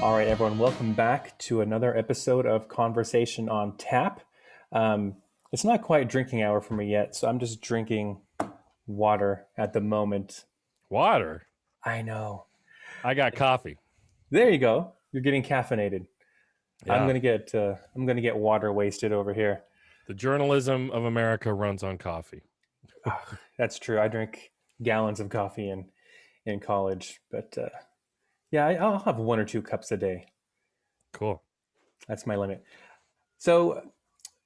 All right, everyone, welcome back to another episode of Conversation on Tap. It's not quite drinking hour for me yet, so I'm just drinking water at the moment. Water. I know. I got coffee. There you go. You're getting caffeinated. I'm Yeah. gonna get water wasted over here. The journalism of America runs on coffee. That's true. I drink gallons of coffee in college, but yeah, I'll have 1 or 2 cups a day. Cool. That's my limit. So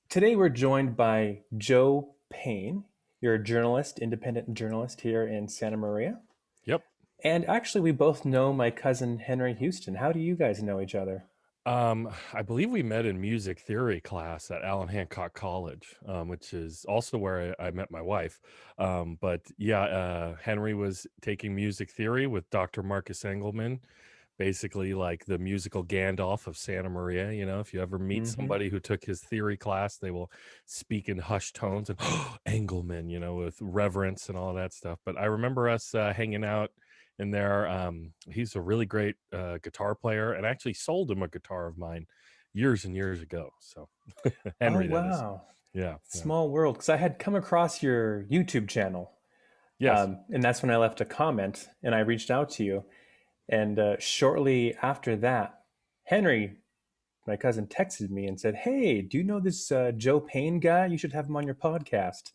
today we're joined by Joe Payne. You're a journalist, independent journalist here in Santa Maria. Yep. And actually, we both know my cousin Henry Houston. How do you guys know each other? I believe we met in music theory class at Allen Hancock College, which is also where I met my wife. But yeah, Henry was taking music theory with Dr. Marcus Engelman, basically like the musical Gandalf of Santa Maria. You know, if you ever meet Hmm. somebody who took his theory class, they will speak in hushed tones and Engelman, you know, with reverence and all that stuff. But I remember us hanging out in there. He's a really great guitar player, and I actually sold him a guitar of mine years and years ago. So Oh, Henry, that is. wow. Yeah, yeah. Small world. Because I had come across your YouTube channel, Yes. and that's when I left a comment and I reached out to you. And shortly after that, Henry, my cousin, texted me and said, "Hey, do you know this Joe Payne guy? You should have him on your podcast."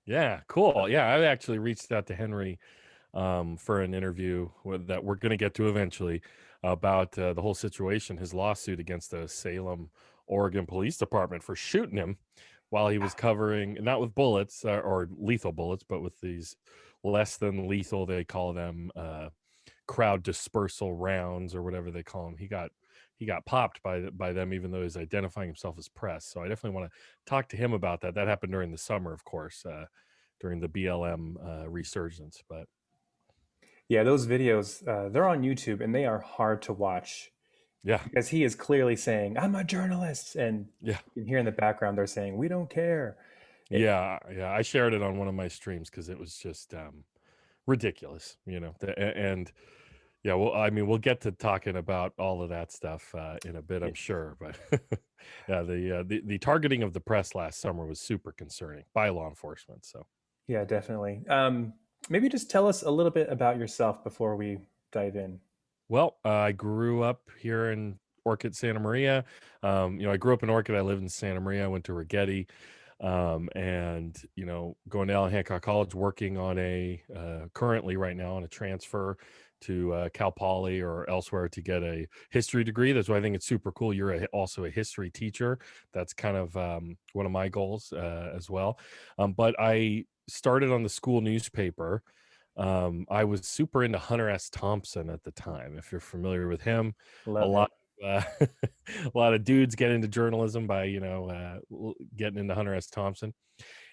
Yeah, cool. Yeah, I actually reached out to Henry for an interview that we're going to get to eventually about the whole situation, his lawsuit against the Salem, Oregon Police Department for shooting him while he was covering, not with bullets or lethal bullets, but with these less than lethal, they call them crowd dispersal rounds or whatever they call them. He got popped by them, even though he's identifying himself as press. So I definitely want to talk to him about that. That happened during the summer, of course, during the BLM resurgence. But Yeah, those videos, they're on YouTube and they are hard to watch yeah, because he is clearly saying, "I'm a journalist." And yeah, you can hear in the background they're saying, "We don't care." It, yeah. I shared it on one of my streams because it was just ridiculous, you know. And yeah, well, I mean, we'll get to talking about all of that stuff in a bit, I'm it, sure. But yeah, the targeting of the press last summer was super concerning by law enforcement. So. yeah, definitely. Maybe just tell us a little bit about yourself before we dive in. Well, I grew up here in Orchid, Santa Maria. I grew up in Orchid. I lived in Santa Maria. I went to Rigetti, and going to Allen Hancock College, working on currently right now on a transfer to Cal Poly or elsewhere to get a history degree. That's why I think it's super cool. You're also a history teacher. That's kind of one of my goals as well. But I started on the school newspaper. I was super into Hunter S. Thompson at the time. If you're familiar with him, a Love lot it. a lot of dudes get into journalism by getting into Hunter S. Thompson.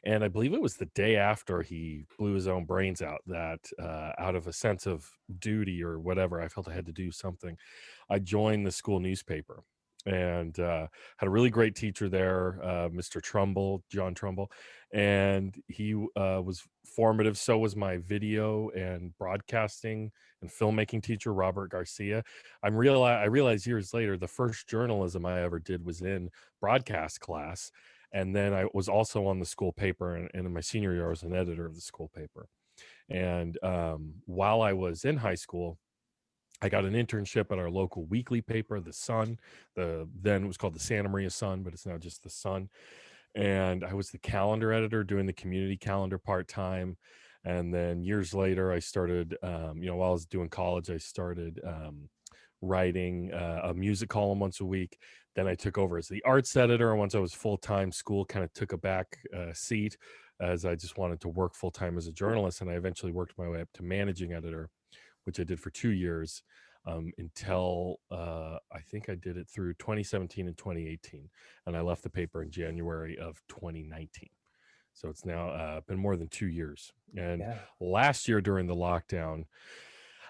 And I believe it was the day after he blew his own brains out that out of a sense of duty or whatever, I felt I had to do something. I joined the school newspaper and had a really great teacher there, Mr. Trumbull, John Trumbull, and he was formative. So was my video and broadcasting and filmmaking teacher, Robert Garcia. I realized years later the first journalism I ever did was in broadcast class, and then I was also on the school paper, and in my senior year I was an editor of the school paper. And while I was in high school, I got an internship at our local weekly paper, The Sun. Then it was called the Santa Maria Sun, but it's now just The Sun. And I was the calendar editor, doing the community calendar part-time. And then years later I started, while I was doing college, I started writing a music column once a week. Then I took over as the arts editor. And once I was full-time, school kind of took a back seat, as I just wanted to work full-time as a journalist. And I eventually worked my way up to managing editor, which I did for 2 years, until I think I did it through 2017 and 2018. And I left the paper in January of 2019. So it's now been more than 2 years. And Yeah. last year during the lockdown,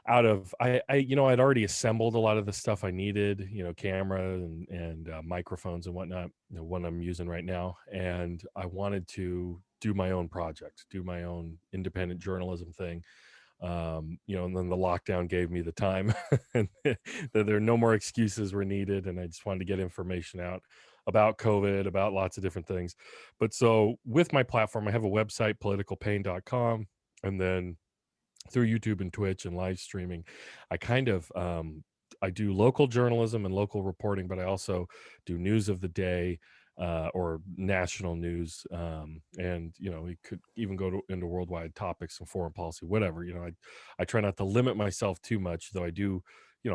I'd already assembled a lot of the stuff I needed, camera and microphones and whatnot, one I'm using right now. And I wanted to do my own project, do my own independent journalism thing. And then the lockdown gave me the time and that there are no more excuses were needed. And I just wanted to get information out about COVID, about lots of different things. But so with my platform, I have a website, politicalpain.com, and then through YouTube and Twitch and live streaming, I kind of I do local journalism and local reporting, but I also do news of the day or national news, and it could even go into worldwide topics and foreign policy, whatever. I try not to limit myself too much, though I do.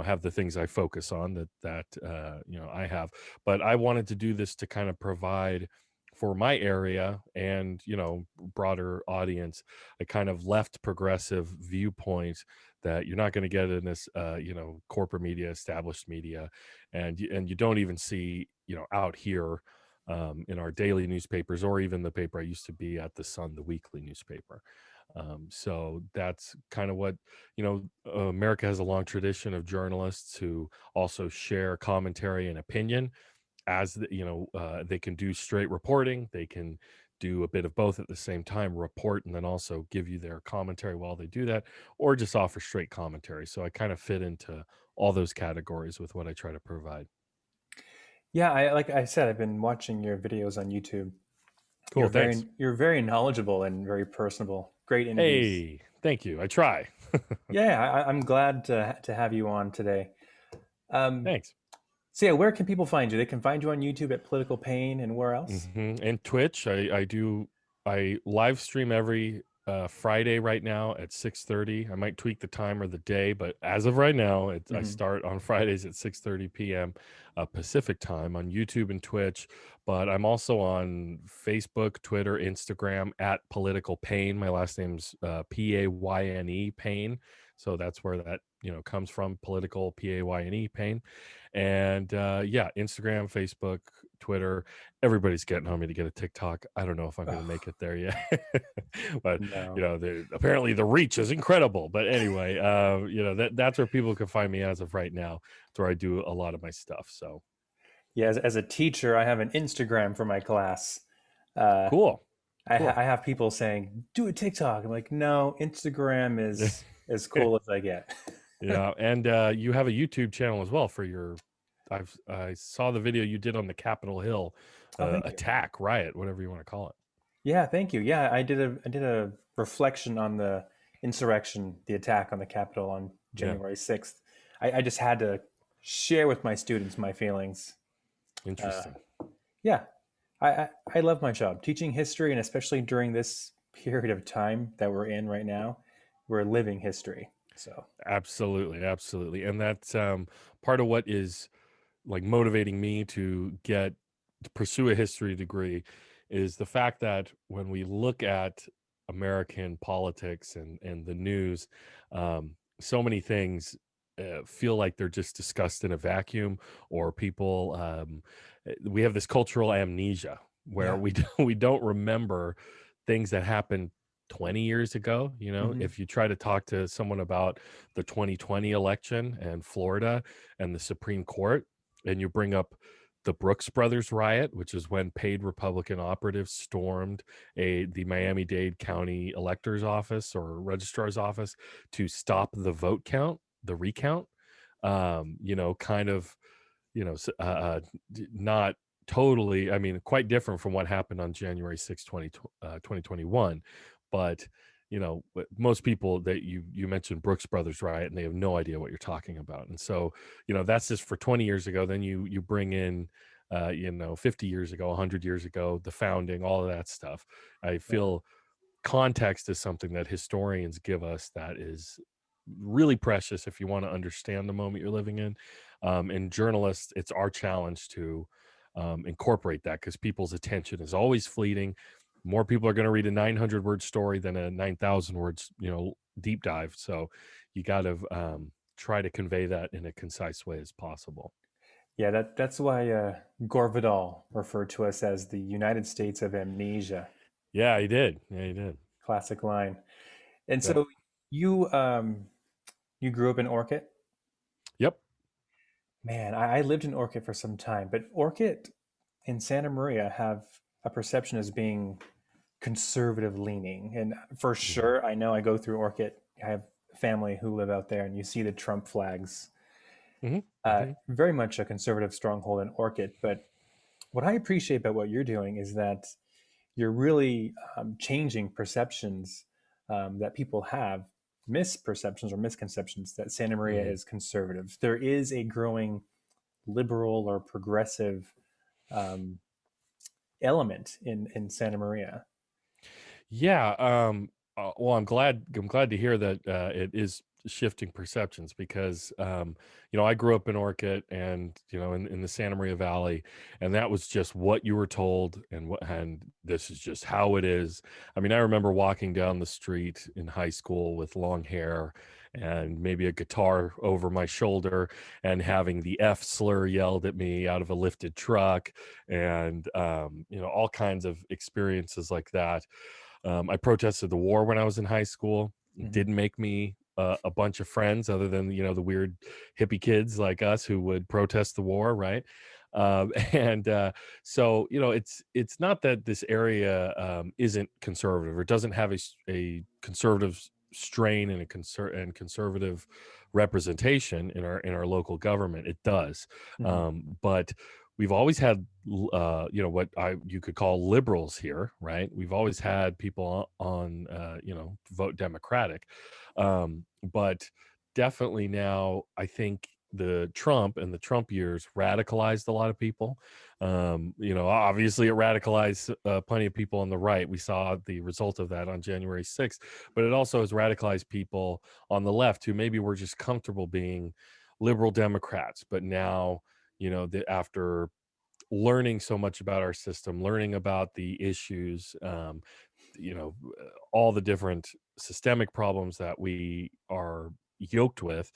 Have the things I focus on that I have, but I wanted to do this to kind of provide for my area and broader audience a kind of left progressive viewpoint that you're not going to get in this corporate media, established media, and you don't even see out here in our daily newspapers, or even the paper I used to be at, the Sun, the weekly newspaper. So that's kind of what America has a long tradition of journalists who also share commentary and opinion, they can do straight reporting, they can do a bit of both at the same time, report and then also give you their commentary while they do that, or just offer straight commentary. So I kind of fit into all those categories with what I try to provide. Yeah, like I said, I've been watching your videos on YouTube. Cool, thanks. You're very knowledgeable and very personable. Great interviews. Hey, thank you, I try. Yeah, I'm glad to have you on today. Um, Thanks. so yeah, where can people find you? They can find you on YouTube at Political Pain, and where else? And Twitch, I live stream every Friday right now at 6:30. I might tweak the time or the day, but as of right now, I Hmm. start on Fridays at 6:30 p.m. Pacific time on YouTube and Twitch. But I'm also on Facebook, Twitter, Instagram at Political Pain. My last name's Payne Pain, so that's where that comes from. Political Payne Pain, and yeah, Instagram, Facebook, Twitter. Everybody's getting on me to get a TikTok. I don't know if I'm going to Oh, make it there yet, but no. apparently the reach is incredible. But anyway, that's where people can find me as of right now. It's where I do a lot of my stuff. So Yeah, as a teacher, I have an Instagram for my class. Uh, cool, cool. I have people saying, "Do a TikTok." I'm like, "No, Instagram is as cool as I get." Yeah, and you have a YouTube channel as well for your. I saw the video you did on the Capitol Hill Oh, thank you. attack, riot, whatever you want to call it. Yeah, thank you. Yeah, I did a reflection on the insurrection, the attack on the Capitol on Yeah, January 6th. I just had to share with my students my feelings. Uh, interesting. yeah, I love my job teaching history, and especially during this period of time that we're in right now, we're living history. So Absolutely, absolutely, and that's part of what is like motivating me to pursue a history degree is the fact that when we look at American politics and the news, so many things feel like they're just discussed in a vacuum, or people we have this cultural amnesia where yeah. we don't remember things that happened 20 years ago. Hmm. If you try to talk to someone about the 2020 election and Florida and the Supreme Court, and you bring up the Brooks Brothers riot, which is when paid Republican operatives stormed the Miami-Dade County elector's office or registrar's office to stop the vote count, the recount. Kind of, not totally. I mean, quite different from what happened on January 6th, 2021. But most people that you mentioned Brooks Brothers riot, and they have no idea what you're talking about. And so that's just for 20 years ago. Then you bring in 50 years ago, 100 years ago, the founding, all of that stuff. I Yeah. feel context is something that historians give us that is really precious if you want to understand the moment you're living in. And journalists, it's our challenge to incorporate that, because people's attention is always fleeting. More people are going to read a 900 word story than a 9,000 words deep dive. So you got to try to convey that in a concise way as possible. Yeah, that's why Gore Vidal referred to us as the United States of Amnesia. Yeah, he did. Yeah, he did. Classic line. And Yep. so you you grew up in Orchid? Yep. Man, I lived in Orchid for some time, but Orchid and Santa Maria have a perception as being conservative leaning. And for Mhm. sure, I know I go through Orchid. I have family who live out there, and you see the Trump flags. Hmm. Hmm. Very much a conservative stronghold in Orchid. But what I appreciate about what you're doing is that you're really changing perceptions that people have, misperceptions or misconceptions that Santa Maria Hmm. is conservative. There is a growing liberal or progressive um, element in Santa Maria. Yeah. Well, I'm glad to hear that it is shifting perceptions because I grew up in Orchid and in the Santa Maria Valley, and that was just what you were told, and this is just how it is. I mean, I remember walking down the street in high school with long hair and maybe a guitar over my shoulder and having the F slur yelled at me out of a lifted truck, and all kinds of experiences like that. I protested the war when I was in high school. It Hmm. didn't make me a bunch of friends other than the weird hippie kids like us who would protest the war, right? And so it's not that this area isn't conservative or doesn't have a conservative strain and conservative representation in our local government. It does, Hmm. but we've always had what you could call liberals here, right? We've always had people on vote Democratic, but definitely now I think the Trump and the Trump years radicalized a lot of people. Obviously it radicalized plenty of people on the right. We saw the result of that on January 6th, but it also has radicalized people on the left who maybe were just comfortable being liberal Democrats, but now after learning so much about our system, learning about the issues, you know, all the different systemic problems that we are yoked with,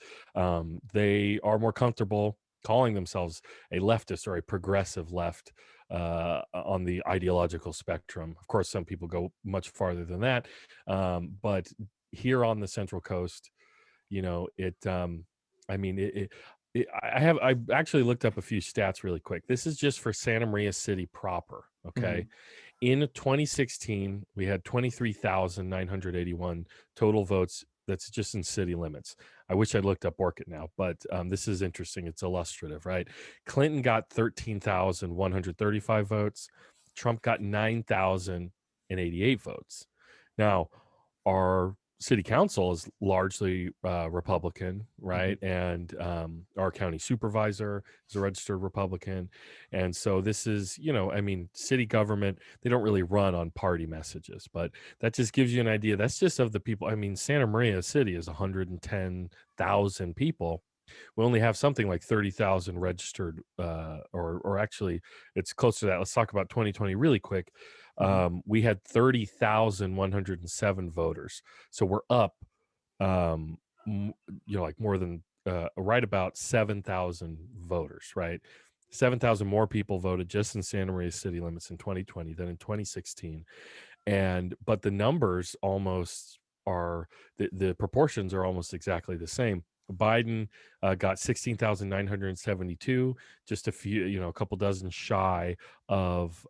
they are more comfortable calling themselves a leftist or a progressive left on the ideological spectrum. Of course, some people go much farther than that, but here on the Central Coast, it I mean I actually looked up a few stats really quick. This is just for Santa Maria City proper, okay? Hmm. In 2016, we had 23,981 total votes. That's just in city limits. I wish I'd looked up Orchid now, but this is interesting. It's illustrative, right? Clinton got 13,135 votes. Trump got 9,088 votes. Now, our city council is largely Republican, right? Hmm. And our county supervisor is a registered Republican. And so this is, I mean, city government, they don't really run on party messages, but that just gives you an idea. That's just of the people. I mean, Santa Maria City is 110,000 people. We only have something like 30,000 registered, or actually, it's close to that. Let's talk about 2020 really quick. Hmm. We had 30,107 voters, so we're up, um, like more than right about 7,000 voters, right? 7,000 more people voted just in Santa Maria city limits in 2020 than in 2016, and but the numbers almost are the proportions are almost exactly the same. Biden got 16,972, just a few, a couple dozen shy of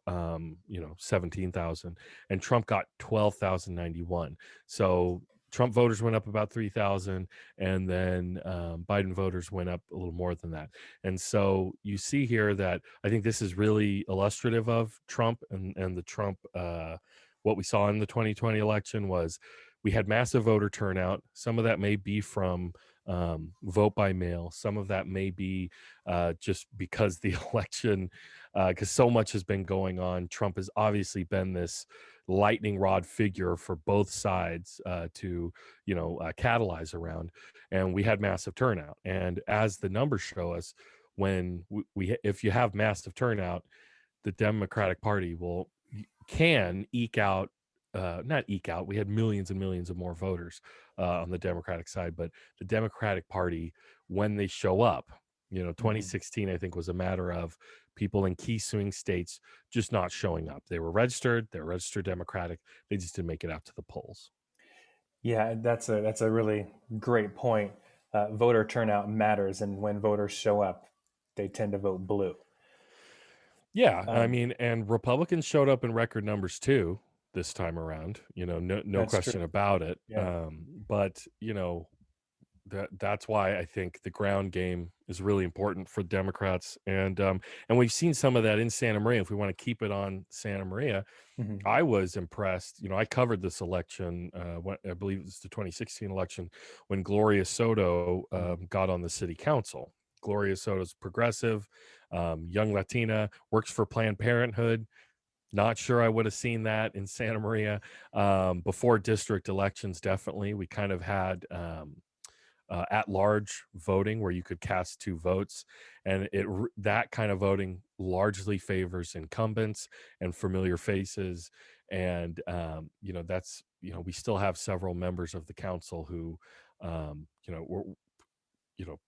17,000, and Trump got 12,091. So Trump voters went up about 3,000, and then Biden voters went up a little more than that. And so you see here that I think this is really illustrative of Trump and the Trump. What we saw in the 2020 election was we had massive voter turnout. Some of that may be from vote by mail. Some of that may be just because the election, because so much has been going on. Trump has obviously been this lightning rod figure for both sides to, catalyze around. And we had massive turnout. And as the numbers show us, when if you have massive turnout, the Democratic Party can eke out, not eke out. We had millions and millions of more voters on the Democratic side, but the Democratic Party, when they show up, Hmm. 2016 I think was a matter of people in key swing states just not showing up. They're registered Democratic. They just didn't make it out to the polls. Yeah, that's a really great point. Voter turnout matters, and when voters show up, they tend to vote blue. Yeah, I Um, mean, and Republicans showed up in record numbers too this time around. No that's true. question about it. Yeah. But that's why I think the ground game is really important for Democrats, and we've seen some of that in Santa Maria. If we want to keep it on Santa Maria, Hmm. I was impressed. I covered this election. When, I believe it was the 2016 election when Gloria Soto got on the city council. Gloria Soto's progressive, young Latina, works for Planned Parenthood. Not sure I would have seen that in Santa Maria before district elections. Definitely, we kind of had at large voting where you could cast two votes, and that kind of voting largely favors incumbents and familiar faces. And that's we still have several members of the council who were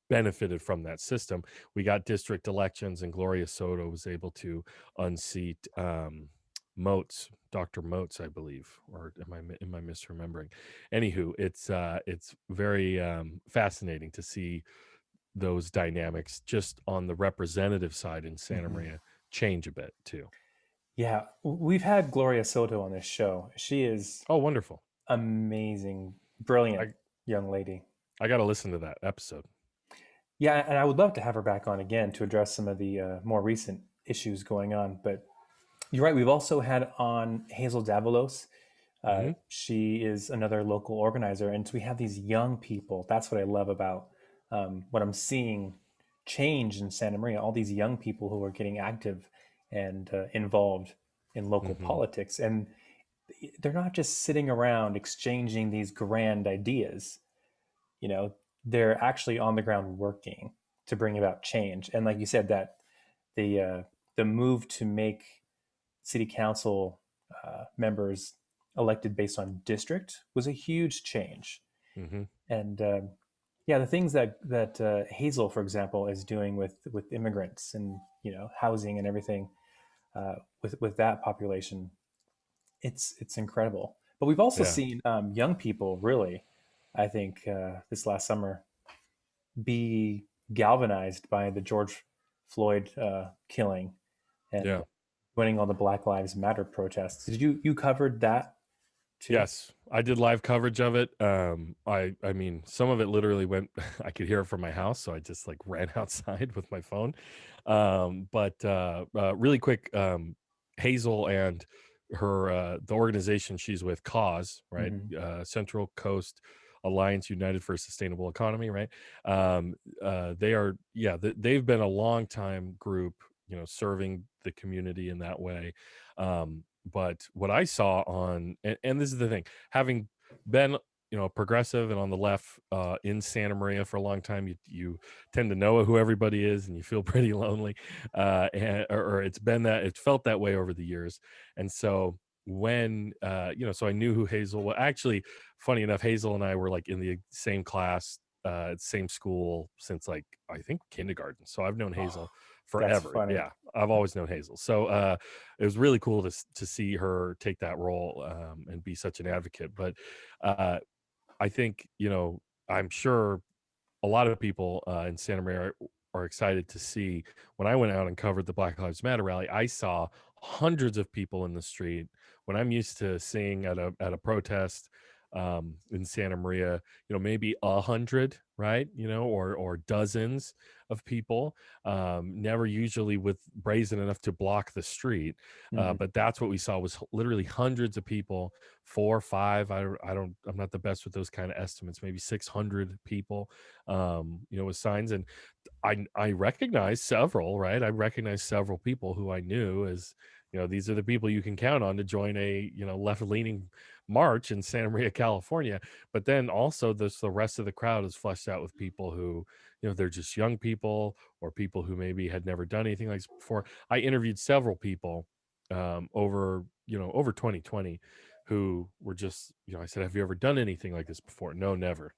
benefited from that system. We got district elections, and Gloria Soto was able to unseat Moats, Dr. Moats, I believe, or am I misremembering? Anywho, it's very fascinating to see those dynamics just on the representative side in Santa Hmm. Maria change a bit too. Yeah, we've had Gloria Soto on this show. She is Oh, wonderful! amazing, brilliant I young lady. I got to listen to that episode. Yeah, and I would love to have her back on again to address some of the more recent issues going on. But you're right. We've also had on Hazel Davalos. Hmm. She is another local organizer, and so we have these young people. That's what I love about what I'm seeing change in Santa Maria. All these young people who are getting active and involved in local Hmm. politics, and they're not just sitting around exchanging these grand ideas. You know, they're actually on the ground working to bring about change. And like you said, that the move to make city council members elected based on district was a huge change. Hmm. And yeah, the things that Hazel, for example, is doing with immigrants and housing and everything with that population, it's incredible. But we've also Yeah. seen young people really, I think, this last summer be galvanized by the George Floyd killing and Yeah. winning all the Black Lives Matter protests. Did you covered that too? Yes, I did live coverage of it. I mean, some of it literally went. I could hear it from my house, so I just like ran outside with my phone. But really quick, Hazel and her the organization she's with, Cause, right? Hmm. Central Coast Alliance United for a Sustainable Economy, right? Um, they are, yeah, they've been a long time group, serving the community in that way. But what I saw and this is the thing, having been progressive and on the left in Santa Maria for a long time, you tend to know who everybody is, and you feel pretty lonely, or it felt that way over the years. And so when so I knew who Hazel was. Actually, funny enough, Hazel and I were like in the same class, same school since like I think kindergarten. So I've known Oh, Hazel that's forever. funny. Yeah, I've always known Hazel. So it was really cool to see her take that role and be such an advocate. But uh, I think I'm sure a lot of people in Santa Maria are excited to see. When I went out and covered the Black Lives Matter rally, I saw hundreds of people in the street. When I'm used to seeing at a protest in Santa Maria, maybe 100, right? Or dozens of people. Never usually with brazen enough to block the street, Hmm. but that's what we saw was literally hundreds of people, 4 or 5. I'm not the best with those kind of estimates. Maybe 600 people with signs. And I recognize several, right? I recognize several people who I knew as, these are the people you can count on to join a, left-leaning march in Santa Maria, California. But then also the rest of the crowd is fleshed out with people who, they're just young people or people who maybe had never done anything like this before. I interviewed several people over 2020 who were just, I said, have you ever done anything like this before? No, never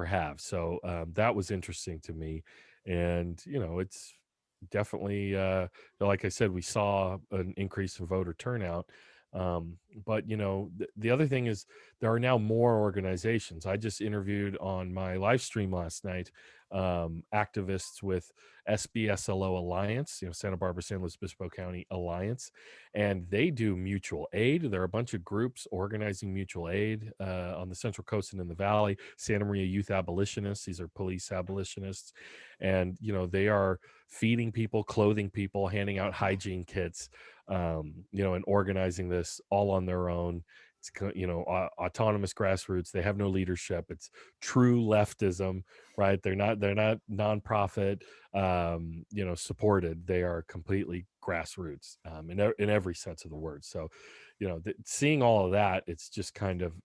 have. So that was interesting to me. And it's definitely like I said, we saw an increase in voter turnout. But the other thing is there are now more organizations. I just interviewed on my live stream last night activists with SBSLO Alliance, Santa Barbara San Luis Obispo County Alliance, and they do mutual aid. There are a bunch of groups organizing mutual aid on the Central Coast and in the Valley. Santa Maria Youth Abolitionists, these are police abolitionists, and they are feeding people, clothing people, handing out hygiene kits, and organizing this all on their own. It's autonomous grassroots. They have no leadership. It's true leftism, right? They're not nonprofit, supported. They are completely grassroots, in every sense of the word. So, seeing all of that, it's just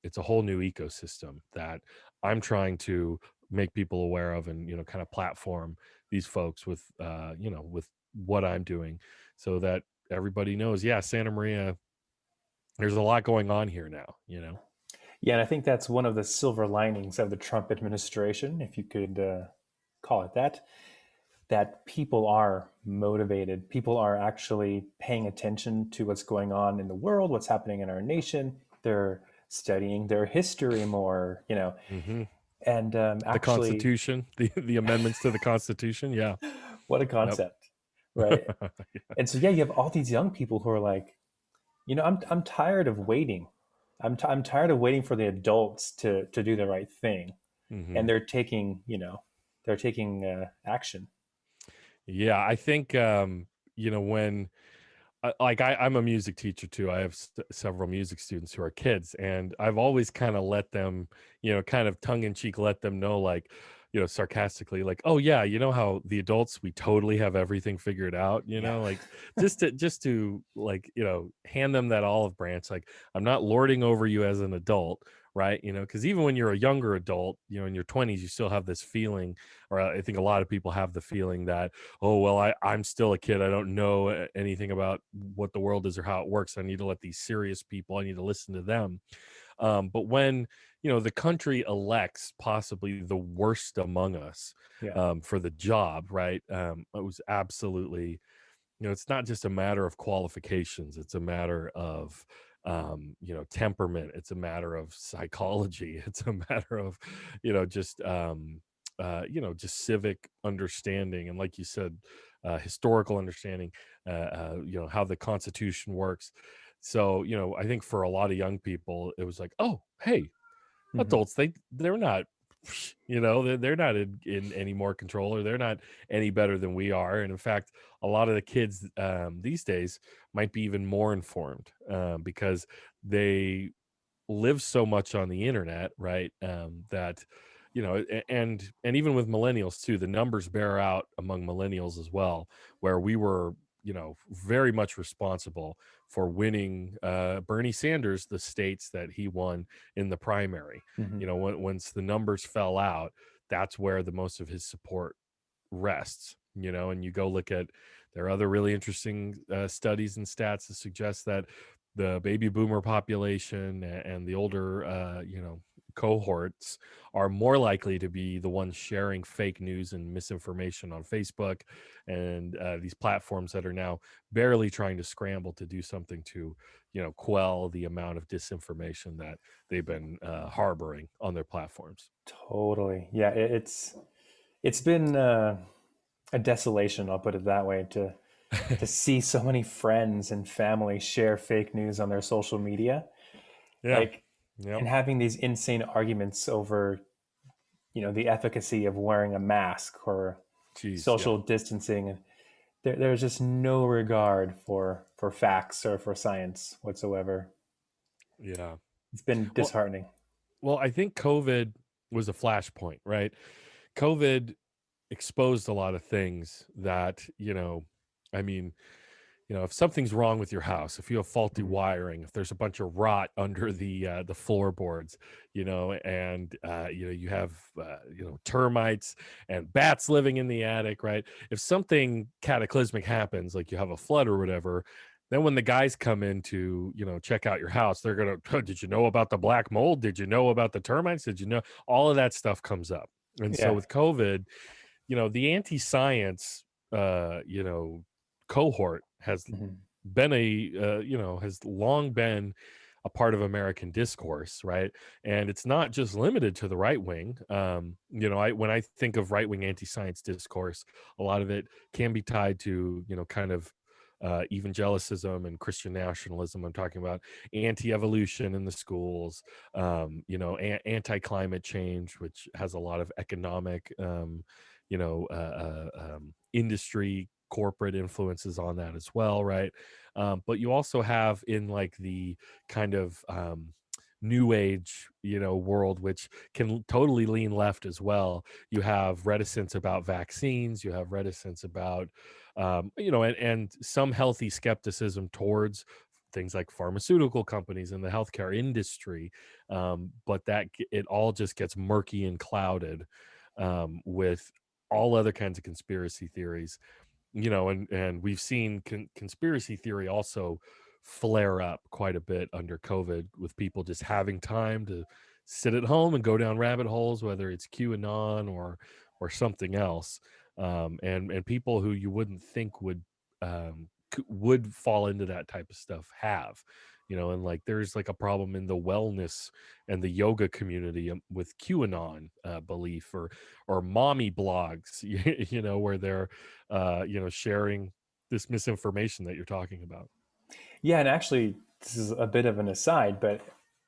it's a whole new ecosystem that I'm trying to make people aware of, and kind of platform these folks with with what I'm doing, so that everybody knows, yeah, Santa Maria, there's a lot going on here now. Yeah, and I think that's one of the silver linings of the Trump administration, if you could call it that, that people are motivated. People are actually paying attention to what's going on in the world, what's happening in our nation. They're studying their history more, Hmm. and The actually, Constitution, the amendments to the Constitution. Yeah. what a Yep. concept, right? Yeah. And so, yeah, you have all these young people who are like, I'm tired of waiting. I'm tired of waiting for the adults to do the right thing, and Hmm. they're taking action. Yeah, I think when I'm a music teacher too. I have several music students who are kids, and I've always kind of let them, kind of tongue in cheek, let them know, like, sarcastically, like, oh yeah, you know how the adults, we totally have everything figured out, Yeah. like, just to like, hand them that olive branch, like, I'm not lording over you as an adult, right? Because even when you're a younger adult, in your 20s, you still have this feeling, or I think a lot of people have the feeling that, oh well, I'm still a kid, I don't know anything about what the world is or how it works, I need to let these serious people, I need to listen to them. But when the country elects possibly the worst among us Yeah. for the job, right? It was absolutely, it's not just a matter of qualifications, it's a matter of temperament, it's a matter of psychology, it's a matter of just just civic understanding, and like you said, historical understanding, how the Constitution works. So I think for a lot of young people it was like, oh hey, Hmm. adults, they're not they're not in any more control, or they're not any better than we are. And in fact, a lot of the kids these days might be even more informed, because they live so much on the internet, right? That and even with millennials too, the numbers bear out among millennials as well, where we were very much responsible for winning Bernie Sanders the states that he won in the primary. Hmm. Once the numbers fell out, that's where the most of his support rests. And you go look at, there are other really interesting studies and stats that suggest that the baby boomer population and the older cohorts are more likely to be the ones sharing fake news and misinformation on Facebook and these platforms that are now barely trying to scramble to do something to quell the amount of disinformation that they've been harboring on their platforms. Totally. Yeah. It's been a desolation. I'll put it that way. To see so many friends and family share fake news on their social media, Yeah. like, Yep. and having these insane arguments over the efficacy of wearing a mask or Jeez. Yeah. social distancing, and there's just no regard for facts or for science whatsoever. Yeah. It's been Well, disheartening. I think COVID was a flashpoint, right? COVID exposed a lot of things that, I mean, if something's wrong with your house, if you have faulty Mhm. wiring, if there's a bunch of rot under the floorboards, and you have termites and bats living in the attic, right? If something cataclysmic happens, like you have a flood or whatever, then when the guys come in to check out your house, they're gonna, "Oh, did you know about the black mold? Did you know about the termites? Did you know?" All of that stuff comes up. And so Yeah. with COVID, the anti-science cohort has Mhm. been has long been a part of American discourse, right? And it's not just limited to the right wing. When I think of right wing anti science discourse, a lot of it can be tied to, kind of evangelicism and Christian nationalism. I'm talking about anti-evolution in the schools, anti-climate change, which has a lot of economic, industry, corporate influences on that as well, right? But you also have in like the kind of new age, world, which can totally lean left as well. You have reticence about vaccines. You have reticence about, and some healthy skepticism towards things like pharmaceutical companies and the healthcare industry. But it all just gets murky and clouded with all other kinds of conspiracy theories, and we've seen conspiracy theory also flare up quite a bit under COVID, with people just having time to sit at home and go down rabbit holes, whether it's QAnon or something else. And people who you wouldn't think would fall into that type of stuff have, and like there's like a problem in the wellness and the yoga community, with QAnon belief, or mommy blogs, where they're sharing this misinformation that you're talking about. Yeah, and actually, this is a bit of an aside, but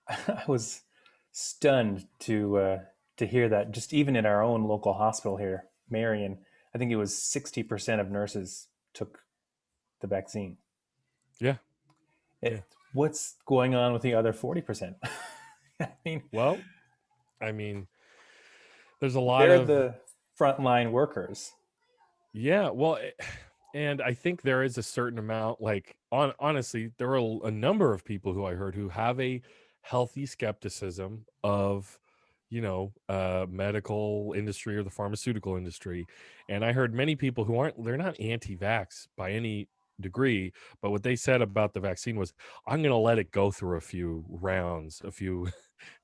I was stunned to hear that just even in our own local hospital here, Marion, I think it was 60% of nurses took the vaccine. Yeah, yeah. What's going on with the other 40%? I mean, Well, I mean, there's a lot they're of the frontline workers. yeah. Well, and I think there is a certain amount, like honestly, there are a number of people who I heard who have a healthy skepticism of, medical industry or the pharmaceutical industry. And I heard many people who they're not anti-vax by any degree, but what they said about the vaccine was, I'm going to let it go through a few rounds, a few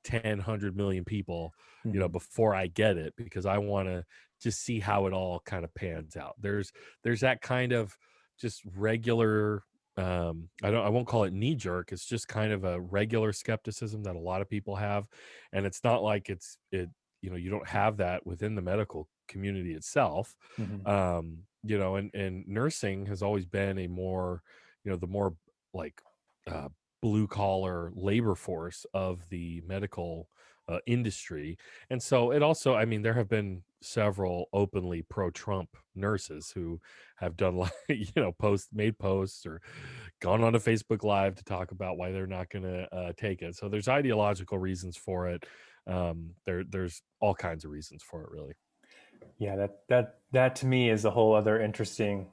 10, 100 million people, Mhm. before I get it, because I want to just see how it all kind of pans out. There's that kind of just regular, I won't call it knee jerk. It's just kind of a regular skepticism that a lot of people have. And it's not like you don't have that within the medical community itself. Mhm. And nursing has always been a more, the more like uh blue collar labor force of the medical industry. And so it also, I mean, there have been several openly pro Trump nurses who have done like, made posts or gone on a Facebook Live to talk about why they're not going to take it. So there's ideological reasons for it. There's all kinds of reasons for it, really. Yeah, that to me is a whole other interesting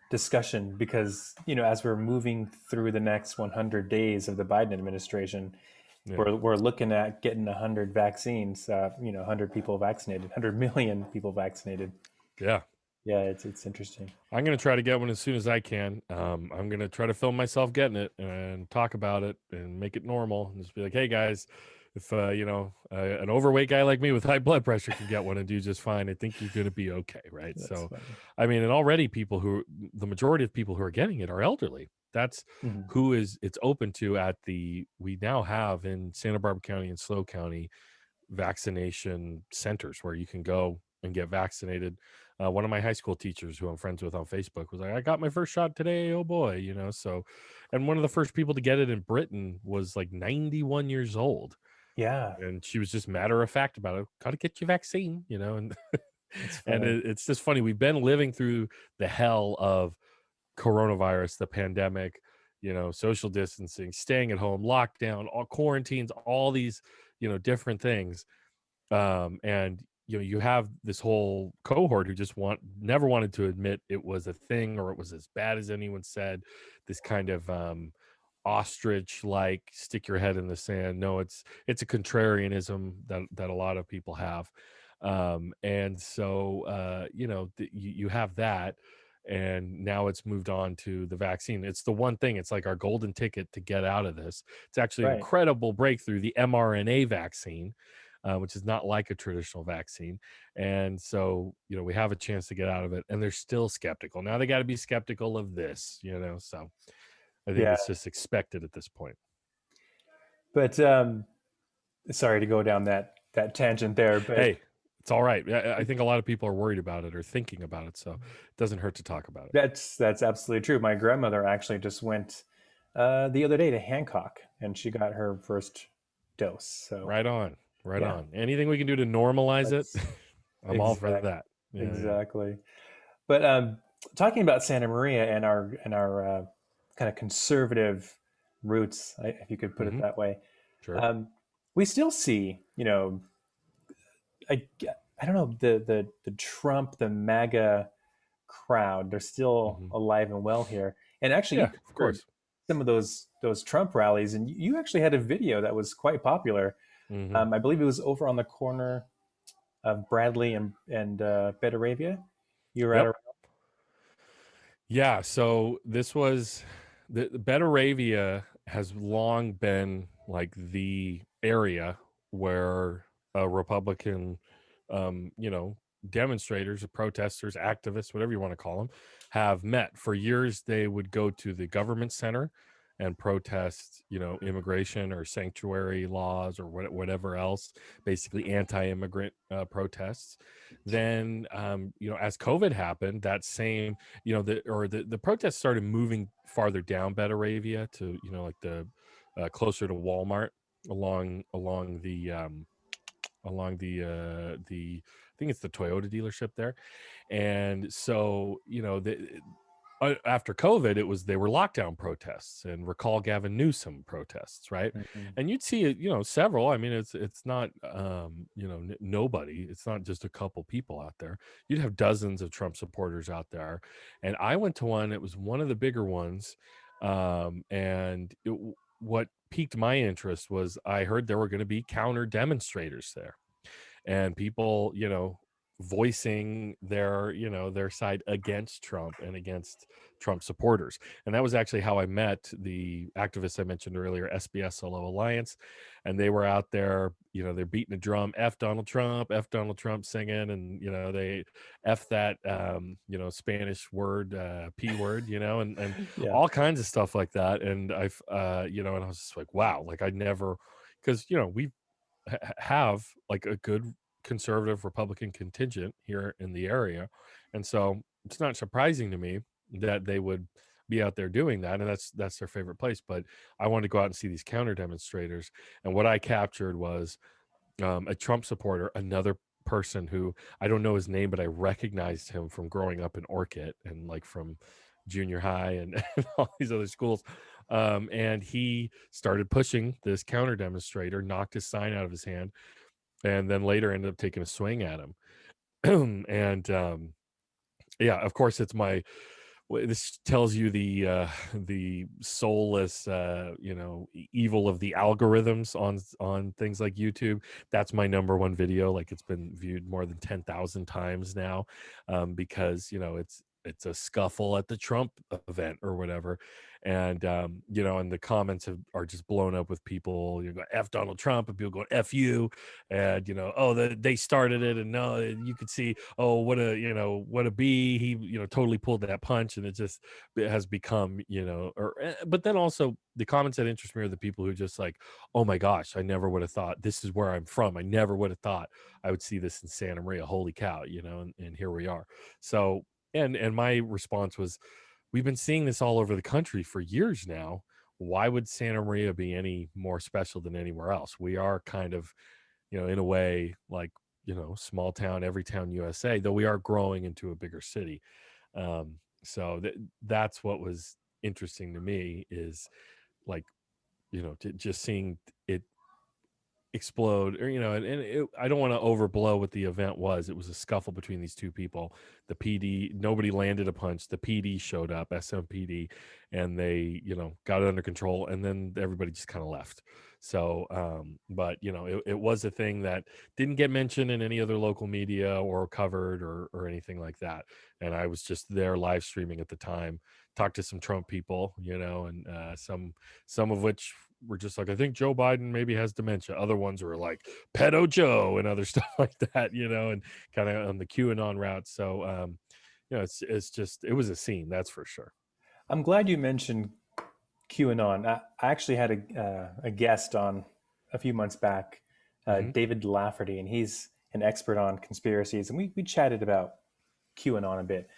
discussion because, as we're moving through the next 100 days of the Biden administration, Yeah. we're looking at getting 100 vaccines, 100 people vaccinated, 100 million people vaccinated. Yeah. Yeah, it's interesting. I'm gonna try to get one as soon as I can. I'm gonna try to film myself getting it and talk about it and make it normal, and just be like, "Hey guys, if an overweight guy like me with high blood pressure can get one and do just fine, I think you're gonna be okay, right?" That's So, funny. I mean, and already the majority of people who are getting it are elderly. That's Mhm. who is it's open to at we now have in Santa Barbara County and SLO County vaccination centers where you can go and get vaccinated. One of my high school teachers, who I'm friends with on Facebook, was like, "I got my first shot today. Oh boy!" So, and one of the first people to get it in Britain was like 91 years old, Yeah, and she was just matter of fact about it. Got to get your vaccine, and that's and funny. it's just funny. We've been living through the hell of coronavirus, the pandemic, social distancing, staying at home, lockdown, all quarantines, all these, different things. And you have this whole cohort who just never wanted to admit it was a thing or it was as bad as anyone said. This kind of ostrich like stick your head in the sand. No, it's a contrarianism that a lot of people have. And so you have that, and now it's moved on to the vaccine. It's the one thing, it's like our golden ticket to get out of this. It's actually an Right. incredible breakthrough, the mRNA vaccine, which is not like a traditional vaccine. And so, we have a chance to get out of it, and they're still skeptical. Now they got to be skeptical of this, so I think Yeah. it's just expected at this point. But sorry to go down that tangent there, but Hey, it's all right. I think a lot of people are worried about it or thinking about it, so it doesn't hurt to talk about it. that's absolutely true. My grandmother actually just went the other day to Hancock, and she got her first dose. So Right on. Right yeah, on. Anything we can do to normalize it, that's I'm all for exact that. Yeah, yeah. exactly. But talking about Santa Maria and our kind of conservative roots, if you could put it Mm-hmm. that way, Sure. um, we still see, I, I don't know, the Trump, the MAGA crowd. They're still Mm-hmm. alive and well here. And actually, you Yeah, of covered course. some of those Trump rallies, and you actually had a video that was quite popular. Mm-hmm. I believe it was over on the corner of Bradley and Betaravia. You were at Yep. a Yeah. So this was the Betaravia has long been like the area where a Republican, you know, demonstrators, protesters, activists, whatever you want to call them, have met. For years, they would go to the government center and protest, you know, immigration or sanctuary laws or whatever else, basically anti-immigrant protests. Then, you know, as COVID happened, that same the protests started moving farther down Betaravia to like the closer to Walmart along the I think it's the Toyota dealership there. And so after COVID, they were lockdown protests and recall Gavin Newsom protests, right? Mhm. And you'd see it, several. I mean, it's not nobody. It's not just a couple people out there. You'd have dozens of Trump supporters out there, and I went to one. It was one of the bigger ones, what piqued my interest was I heard there were going to be counter demonstrators there and people, voicing their side against Trump and against Trump supporters. And that was actually how I met the activists I mentioned earlier, SBS Solo Alliance. And they were out there, they're beating a drum, F Donald Trump singing, and they F that Spanish word, P word, and Yeah. all kinds of stuff like that. And and I was just like, wow, like I never because we have like a good conservative Republican contingent here in the area. And so it's not surprising to me that they would be out there doing that. And that's their favorite place. But I wanted to go out and see these counter demonstrators. And what I captured was a Trump supporter, another person who I don't know his name, but I recognized him from growing up in Orchid and like from junior high and, and all these other schools. And he started pushing this counter demonstrator, knocked his sign out of his hand, and then later ended up taking a swing at him. And yeah, of course, this tells you the soulless evil of the algorithms on things like YouTube. That's my number one video. Like it's been viewed more than 10,000 times now, because it's a scuffle at the Trump event or whatever. And and the comments are just blown up with people go F Donald Trump and people going F you, and oh, they started it, and no, you could see, oh, what a b, he totally pulled that punch. And it has become but then also the comments that interest me are the people who just like, oh my gosh, I never would have thought, this is where I'm from, I never would have thought I would see this in Santa Maria, holy cow, and here we are. So and my response was, we've been seeing this all over the country for years now. Why would Santa Maria be any more special than anywhere else? We are kind of, in a way, like, small town, every town USA, though we are growing into a bigger city. So that's what was interesting to me is like, just seeing it explode, or I don't want to overblow what the event was. It was a scuffle between these two people. The PD, nobody landed a punch. The PD showed up, SMPD, and they got it under control, and then everybody just kind of left. So but it was a thing that didn't get mentioned in any other local media or covered or anything like that. And I was just there live streaming at the time, talked to some Trump people, and some of which were just like, I think Joe Biden maybe has dementia. Other ones were like pedo Joe and other stuff like that, and kind of on the QAnon route. So, it's just, it was a scene, that's for sure. I'm glad you mentioned QAnon. I actually had a guest on a few months back, Hmm. David Lafferty, and he's an expert on conspiracies, and we chatted about QAnon a bit.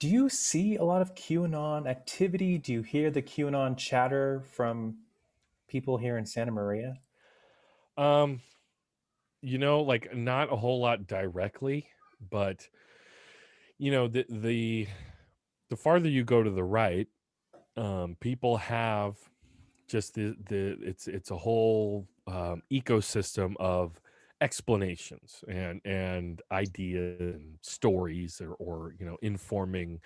Do you see a lot of QAnon activity? Do you hear the QAnon chatter from people here in Santa Maria? Um, like not a whole lot directly, but the farther you go to the right, people have just the it's a whole ecosystem of explanations and ideas and stories or informing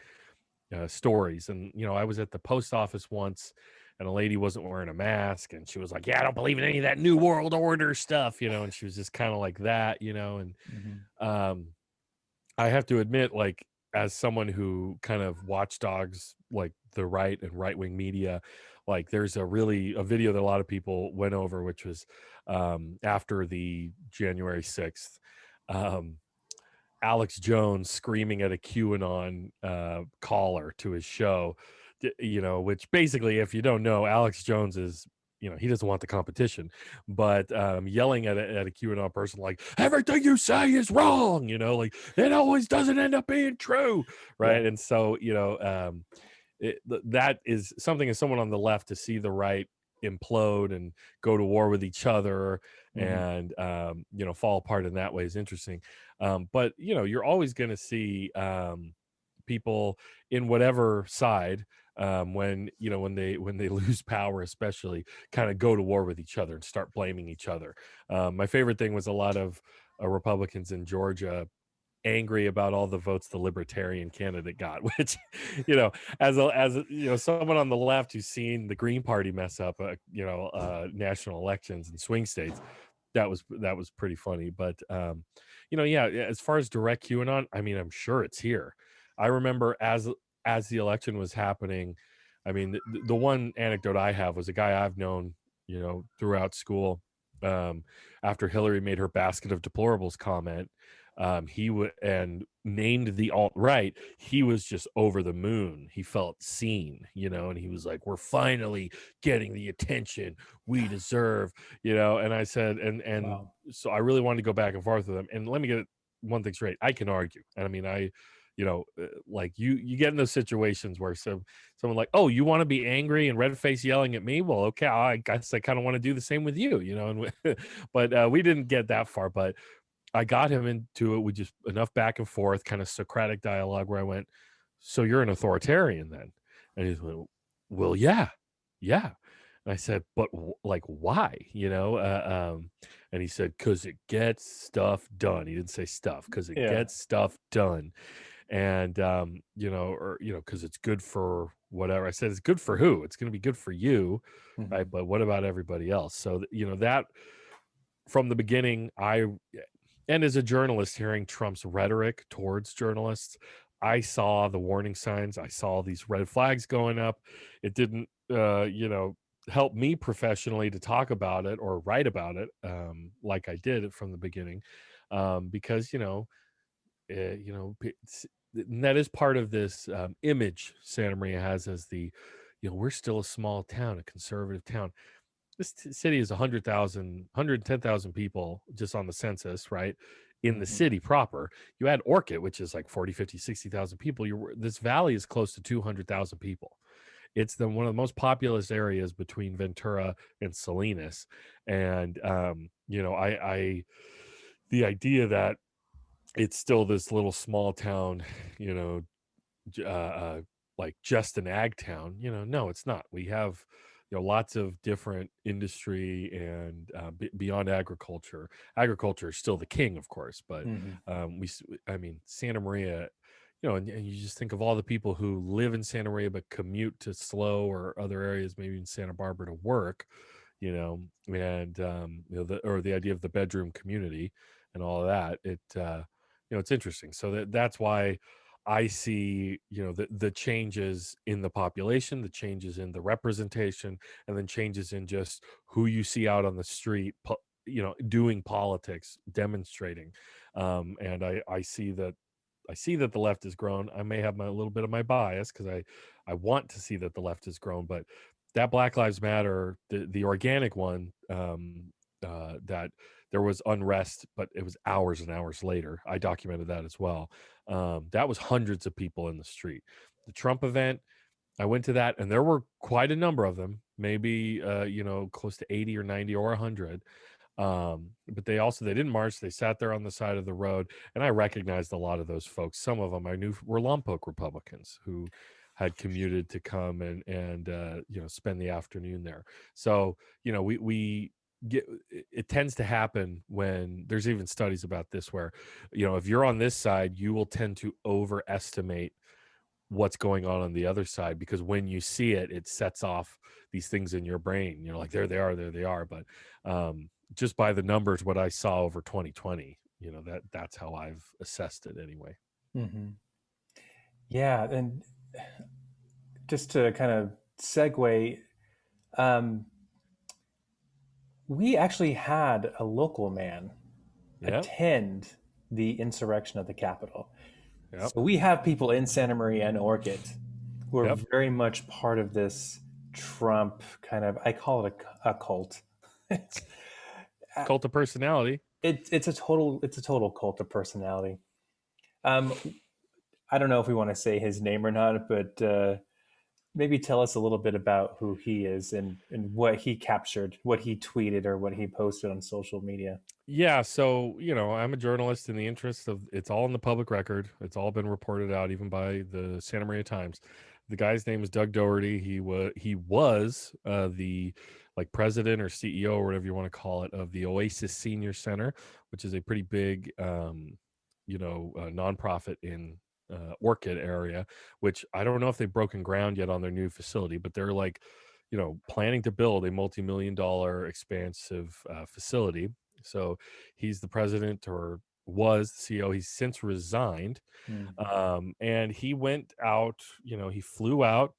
stories. And I was at the post office once, and a lady wasn't wearing a mask, and she was like, "Yeah, I don't believe in any of that new world order stuff," and she was just kind of like that, and Hmm. um I have to admit, like, as someone who kind of watchdogs like the right and right wing media, like there's a video that a lot of people went over, which was after the January 6th. Um, Alex Jones screaming at a QAnon caller to his show, which basically, if you don't know, Alex Jones is, he doesn't want the competition, but yelling at a QAnon person like, everything you say is wrong, like it always doesn't end up being true. Yeah. Right. And so, that is something as someone on the left to see the right implode and go to war with each other Hmm. and fall apart in that way is interesting. But you're always going to see people in whatever side, when they lose power, especially, kind of go to war with each other and start blaming each other. My favorite thing was a lot of Republicans in Georgia angry about all the votes the libertarian candidate got, which, someone on the left who's seen the Green Party mess up, national elections and swing states, that was pretty funny. But yeah, as far as direct QAnon, I mean, I'm sure it's here. I remember as the election was happening, I mean, the one anecdote I have was a guy I've known, throughout school. Um, After Hillary made her basket of deplorables comment, he would and named the alt right. He was just over the moon. He felt seen, and he was like, "We're finally getting the attention we deserve," And I said, and Wow. so I really wanted to go back and forth with him. And let me get one thing straight: I can argue, and I mean, like you get in those situations where someone like, "Oh, you want to be angry and red face yelling at me? Well, okay, I guess I kind of want to do the same with you," And but we didn't get that far, but I got him into it with just enough back and forth, kind of Socratic dialogue where I went, "So you're an authoritarian then?" And he went, "Well, yeah, yeah." And I said, "But like, why?" And he said, "Cause it gets stuff done." He didn't say stuff, "Cause it Yeah. gets stuff done." And or because it's good for whatever. I said, "It's good for who? It's going to be good for you, right? Hmm. But what about everybody else?" So that from the beginning, and as a journalist, hearing Trump's rhetoric towards journalists, I saw the warning signs. I saw these red flags going up. It didn't, help me professionally to talk about it or write about it, like I did from the beginning, because and that is part of this image Santa Maria has as we're still a small town, a conservative town. This city is 100,000, 110,000 people just on the census, right? In the Hmm. city proper. You add Orchid, which is like 40, 50, 60,000 people. This valley is close to 200,000 people. It's one of the most populous areas between Ventura and Salinas. And, the idea that it's still this little small town, you know, like just an ag town, no, it's not. We have lots of different industry and beyond agriculture is still the king, of course, but Hmm. I mean, Santa Maria, and you just think of all the people who live in Santa Maria but commute to SLO or other areas, maybe in Santa Barbara, to work, and the idea of the bedroom community and all of that. It's interesting. So that's why I see, the changes in the population, the changes in the representation, and then changes in just who you see out on the street, doing politics, demonstrating. And I see that I see that the left has grown. I may have my a little bit of my bias because I want to see that the left has grown, but that Black Lives Matter, the organic one, that there was unrest, but it was hours and hours later. I documented that as well. That was hundreds of people in the street. The Trump event, I went to that, and there were quite a number of them, maybe close to 80 or 90 or 100. But they didn't march. They sat there on the side of the road, and I recognized a lot of those folks. Some of them I knew were Lompoc Republicans who had commuted to come and spend the afternoon there. So we get it tends to happen when there's even studies about this where if you're on this side, you will tend to overestimate what's going on the other side, because when you see it, it sets off these things in your brain. You're like, there they are. But just by the numbers, what I saw over 2020, that's how I've assessed it anyway. Hmm. Yeah, and just to kind of segue, um, we actually had a local man Yep. attend the insurrection at the Capitol. Yep. So we have people in Santa Maria and Orchid who are Yep. very much part of this Trump kind of, I call it a cult. It's uh, Cult of personality. it's a total cult of personality. Um, I don't know if we want to say his name or not, but maybe tell us a little bit about who he is and what he captured, what he tweeted, or what he posted on social media. Yeah, so I'm a journalist in the interest of it's all in the public record. It's all been reported out, even by the Santa Maria Times. The guy's name is Doug Doherty. He was the like president or CEO or whatever you want to call it of the Oasis Senior Center, which is a pretty big nonprofit in Orchid area. Which I don't know if they've broken ground yet on their new facility, but they're like planning to build a multi-million-dollar expansive facility. So he's the president, or was the CEO. He's since resigned. Mm, And he went out, he flew out,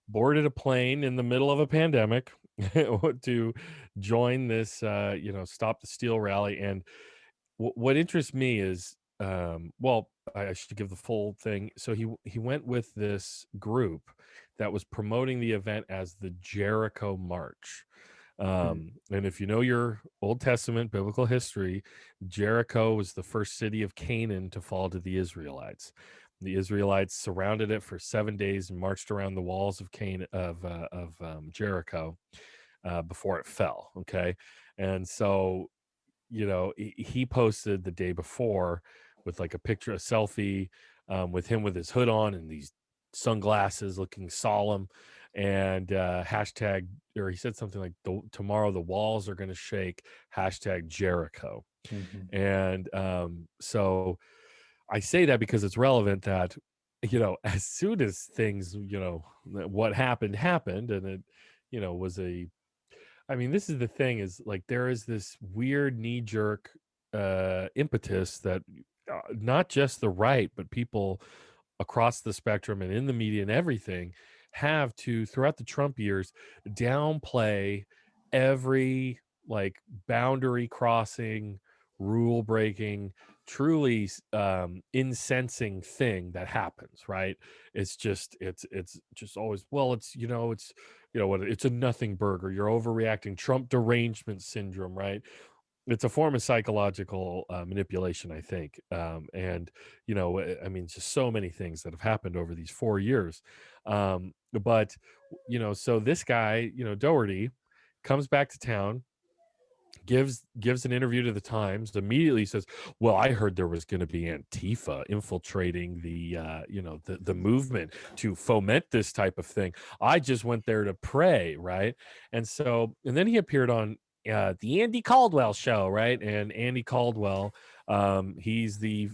boarded a plane in the middle of a pandemic to join this, Stop the Steal rally. And what interests me is, well, I should give the full thing. So he went with this group that was promoting the event as the Jericho March. mm, And if you know your Old Testament biblical history, Jericho was the first city of Canaan to fall to the Israelites. The Israelites surrounded it for 7 days and marched around the walls of Jericho before it fell. Okay, and so he posted the day before with like a picture, a selfie, with him with his hood on and these sunglasses, looking solemn, and hashtag, or he said something like, tomorrow the walls are going to shake, hashtag Jericho. mhm, And so I say that because it's relevant that as soon as things, what happened, and it was a I mean, this is the thing, is like there is this weird knee jerk impetus that not just the right, but people across the spectrum and in the media and everything have to, throughout the Trump years, downplay every like boundary crossing, rule breaking, truly incensing thing that happens, right? It's just always, well, it's what, it's a nothing burger, you're overreacting, Trump derangement syndrome, right? It's a form of psychological manipulation, I think. And I mean, just so many things that have happened over these 4 years. But so this guy, Doherty, comes back to town, gives an interview to the Times, immediately says, well, I heard there was going to be Antifa infiltrating the movement to foment this type of thing. I just went there to pray, right? And then he appeared on the Andy Caldwell show, right? And Andy Caldwell, he's the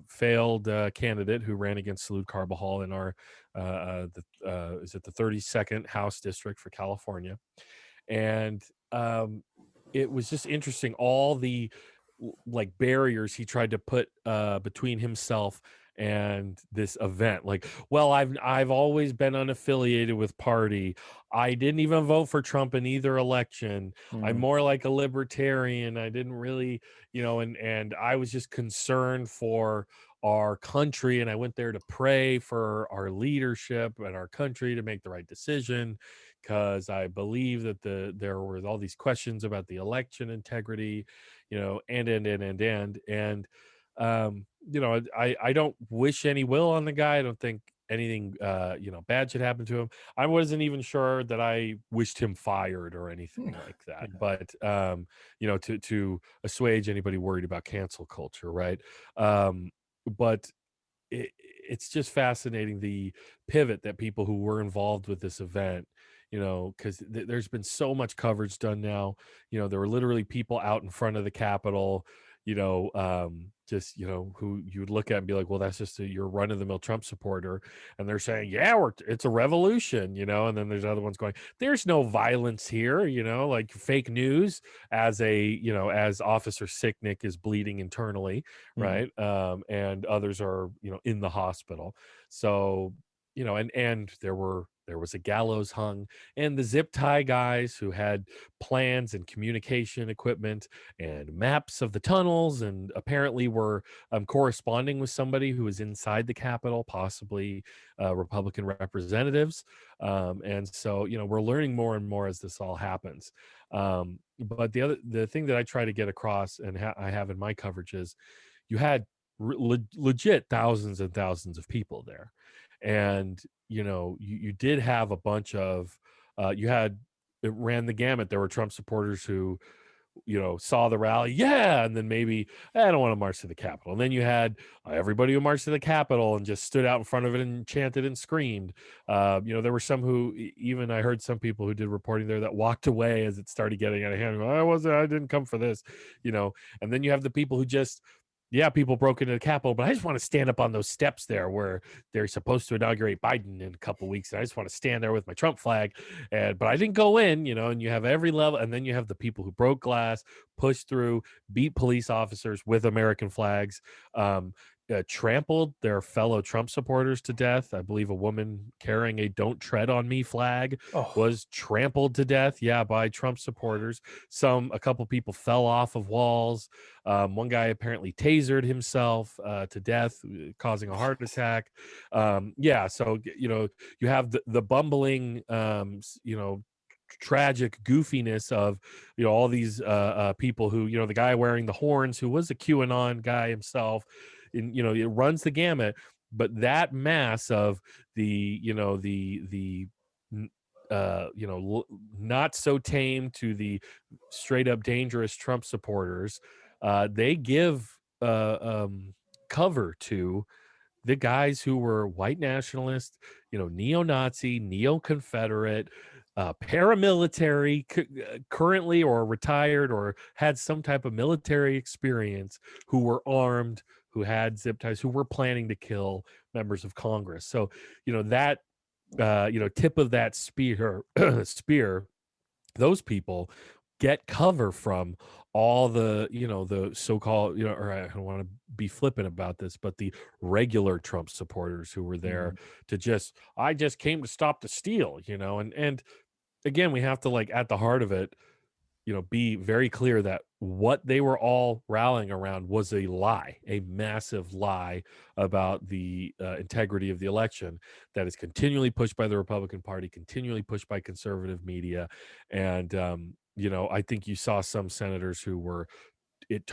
failed candidate who ran against Salud Carbajal in our is it the 32nd House District for California. And it was just interesting, all the like barriers he tried to put between himself and this event. Like, well, I've always been unaffiliated with party, I didn't even vote for Trump in either election, I'm mm, more like a libertarian, I didn't really and I was just concerned for our country, and I went there to pray for our leadership and our country to make the right decision, because I believe that there were all these questions about the election integrity, I don't wish any will on the guy. I don't think anything bad should happen to him. I wasn't even sure that I wished him fired or anything like that. Yeah. But to assuage anybody worried about cancel culture, right? But it's just fascinating, the pivot that people who were involved with this event, because there's been so much coverage done now. There were literally people out in front of the Capitol, just who you would look at and be like, well, that's just your run of the mill Trump supporter, and they're saying, yeah, it's a revolution, and then there's other ones going, there's no violence here, like fake news, as Officer Sicknick is bleeding internally, Mhm. right? And others are, in the hospital. So, and there was a gallows hung, and the zip tie guys who had plans and communication equipment and maps of the tunnels, and apparently were corresponding with somebody who was inside the Capitol, possibly Republican representatives. And so, we're learning more and more as this all happens. But the thing that I try to get across, and I have in my coverage, is you had legit thousands and thousands of people there, and you did have a bunch of you had it ran the gamut. There were Trump supporters who saw the rally, yeah, and then maybe, I don't want to march to the Capitol. And then you had everybody who marched to the Capitol and just stood out in front of it and chanted and screamed. There were some who, even I heard some people who did reporting there, that walked away as it started getting out of hand. I didn't come for this, you know. And then you have the people who just, yeah, people broke into the Capitol, but I just want to stand up on those steps there where they're supposed to inaugurate Biden in a couple weeks, and I just want to stand there with my Trump flag, but I didn't go in, and you have every level, and then you have the people who broke glass, pushed through, beat police officers with American flags, trampled their fellow Trump supporters to death. I believe a woman carrying a "Don't Tread on Me" flag Oh, was trampled to death, yeah, by Trump supporters. A couple people fell off of walls. One guy apparently tasered himself to death, causing a heart what? attack. Yeah, so you have the bumbling, tragic goofiness of all these people who, the guy wearing the horns who was a QAnon guy himself, and it runs the gamut. But that mass of the n- not so tame to the straight up dangerous Trump supporters, they give cover to the guys who were white nationalists, neo-Nazi, neo-Confederate, paramilitary, currently or retired or had some type of military experience, who were armed, who had zip ties, who were planning to kill members of Congress. So, that tip of that spear, those people get cover from all the so-called, or I don't want to be flippant about this, but the regular Trump supporters who were there Mhm. to I just came to stop the steal, and again, we have to, like, at the heart of it, be very clear that what they were all rallying around was a lie, a massive lie about the integrity of the election, that is continually pushed by the Republican Party, continually pushed by conservative media. And, I think you saw some senators who were, it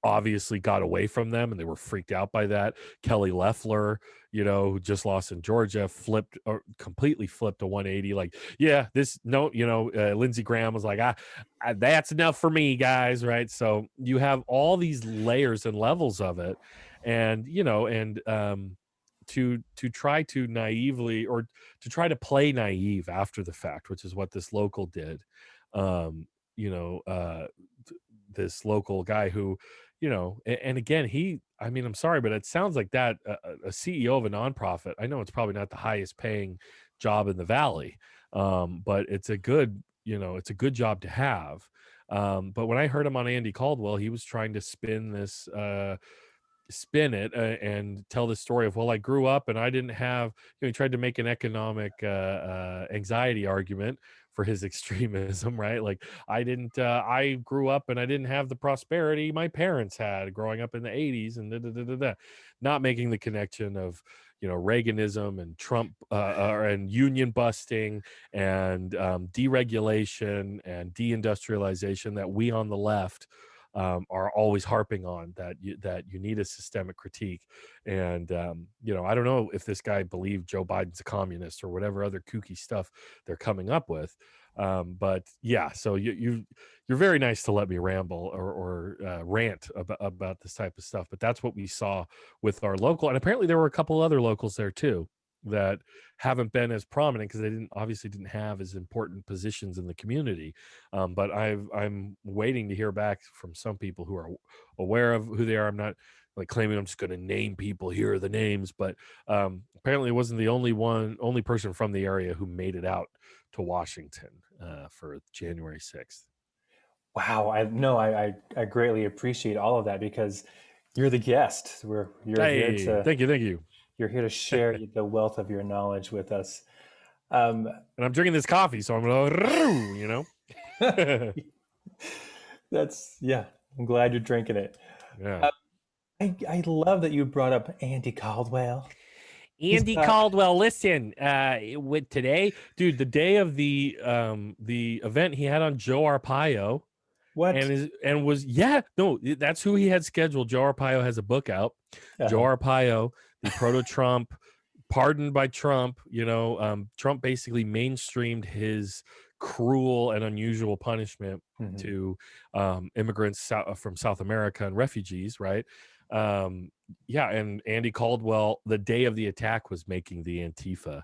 obviously got away from them and they were freaked out by that. Kelly Loeffler, who just lost in Georgia, flipped, or completely flipped a 180, like, yeah, this no, Lindsey Graham was like, that's enough for me, guys, right? So you have all these layers and levels of it, and to try to naively, or to try to play naive after the fact, which is what this local did. um you know uh this local guy who, and again, I mean, I'm sorry, but it sounds like that a CEO of a nonprofit. I know it's probably not the highest paying job in the valley, but it's a good job to have. But when I heard him on Andy Caldwell, he was trying to spin it, and tell the story of, well, I grew up and I didn't have, he tried to make an economic anxiety argument for his extremism, right? Like I grew up and I didn't have the prosperity my parents had growing up in the 80s and not making the connection of, Reaganism and Trump and union busting and deregulation and deindustrialization that we on the left are always harping on, that you need a systemic critique. And I don't know if this guy believed Joe Biden's a communist or whatever other kooky stuff they're coming up with. But yeah, so you're very nice to let me ramble or rant about this type of stuff. But that's what we saw with our local, and apparently there were a couple other locals there too that haven't been as prominent because they obviously didn't have as important positions in the community. But I'm waiting to hear back from some people who are aware of who they are. I'm not like claiming I'm just going to name people. Here are the names, but apparently it wasn't the only person from the area who made it out to Washington for January 6th. Wow, I no, I greatly appreciate all of that because you're the guest. You're here Hey, to thank you. you're here to share the wealth of your knowledge with us. Um, And I'm drinking this coffee, so I'm gonna, that's yeah. I'm glad you're drinking it. yeah. Uh, I love that you brought up Andy Caldwell. He's Andy got Caldwell, listen, with today, dude, the day of the event he had on Joe Arpaio what? that's who he had scheduled. Joe Arpaio has a book out. Joe Uh-huh. Arpaio, the proto-Trump, pardoned by Trump. Trump basically mainstreamed his cruel and unusual punishment Mhm. to immigrants from South America and refugees, right? Yeah, and Andy Caldwell, the day of the attack, was making the Antifa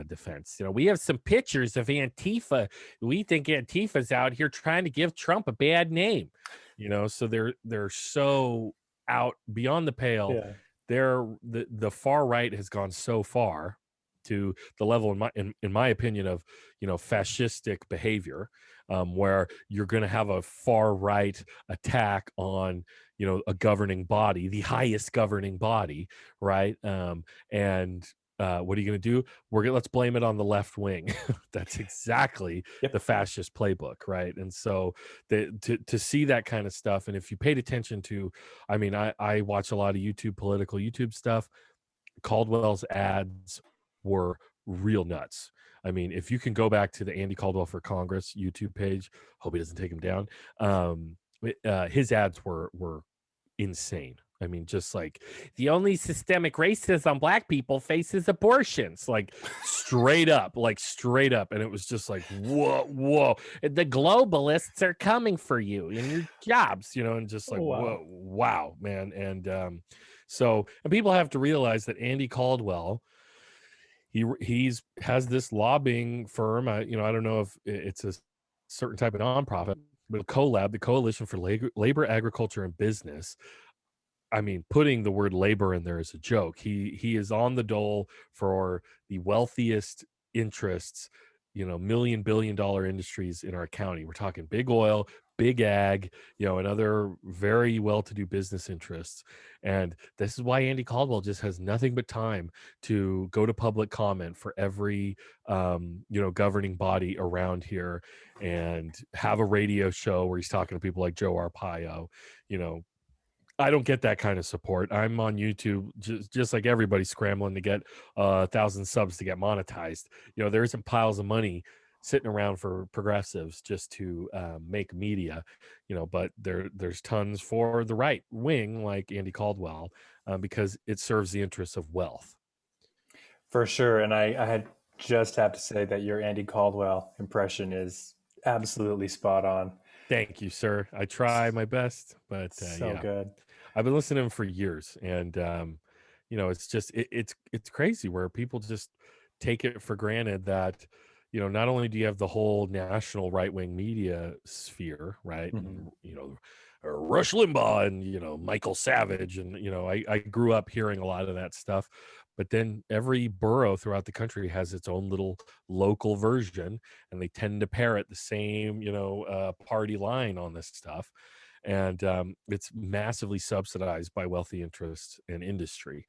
defense. We have some pictures of Antifa. We think Antifa's out here trying to give Trump a bad name. So they're so out beyond the pale. Yeah. The far right has gone so far to the level in my opinion of fascistic behavior, where you're going to have a far right attack on a governing body, the highest governing body, right? And what are you going to do? Let's blame it on the left wing. That's exactly the Yep. fascist playbook, right? And so to see that kind of stuff, and if you paid attention to, I mean, I watch a lot of political YouTube stuff. Caldwell's ads were real nuts. I mean, if you can go back to the Andy Caldwell for Congress YouTube page, hope he doesn't take him down. His ads were insane. I mean, just like the only systemic racism on black people faces abortions, like straight up. And it was just like, whoa. The globalists are coming for you in your jobs, and just like, Oh, whoa, wow. wow, man. And and people have to realize that Andy Caldwell, he's has this lobbying firm. I don't know if it's a certain type of nonprofit, but the Coalition for Labor, Agriculture, and Business. I mean, putting the word labor in there is a joke. He is on the dole for the wealthiest interests, $1 billion industries in our county. We're talking big oil, big ag, and other very well-to-do business interests. And this is why Andy Caldwell just has nothing but time to go to public comment for every governing body around here and have a radio show where he's talking to people like Joe Arpaio. I don't get that kind of support. I'm on YouTube just like everybody scrambling to get 1,000 subs to get monetized. There isn't piles of money sitting around for progressives just to make media, but there's tons for the right wing like Andy Caldwell, because it serves the interests of wealth. For sure. And I had just have to say that your Andy Caldwell impression is absolutely spot on. Thank you, sir. I try my best, but So yeah. good. I've been listening to him for years, and it's just it's crazy where people just take it for granted that not only do you have the whole national right wing media sphere, right, Mhm. and Rush Limbaugh and Michael Savage, and I grew up hearing a lot of that stuff, but then every borough throughout the country has its own little local version, and they tend to parrot the same party line on this stuff. And it's massively subsidized by wealthy interests and industry.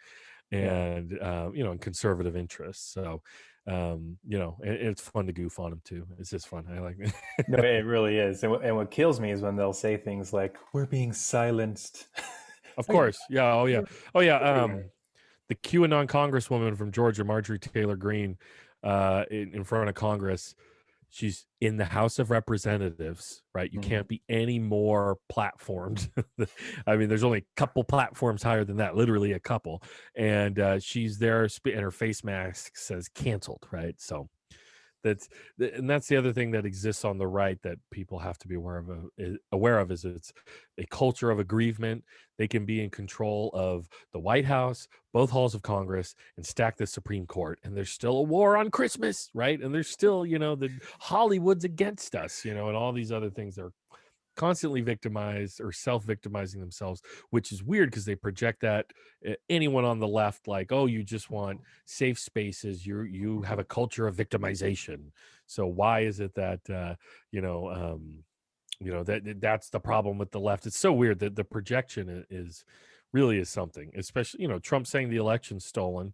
Yeah. and and conservative interests. So it's fun to goof on them too. It's just fun. I like No, it. it really is. And what kills me is when they'll say things like, "We're being silenced." Of Like, course. Yeah. Oh yeah. we're Oh yeah. everywhere. The QAnon congresswoman from Georgia, Marjorie Taylor Greene, in front of Congress, she's in the House of Representatives, right? You Mhm. can't be any more platformed. I mean, there's only a couple platforms higher than that, literally a couple. And she's there, and her face mask says canceled, right? So that's and that's the other thing that exists on the right that people have to be aware of is it's a culture of aggrievement. They can be in control of the White House, both halls of Congress, and stack the Supreme Court, and there's still a war on Christmas, right? And there's still the Hollywood's against us, and all these other things are constantly victimized or self-victimizing themselves, which is weird because they project that anyone on the left, like, oh, you just want safe spaces, you have a culture of victimization. So why is it that that's the problem with the left? It's so weird that the projection is really is something, especially Trump saying the election's stolen,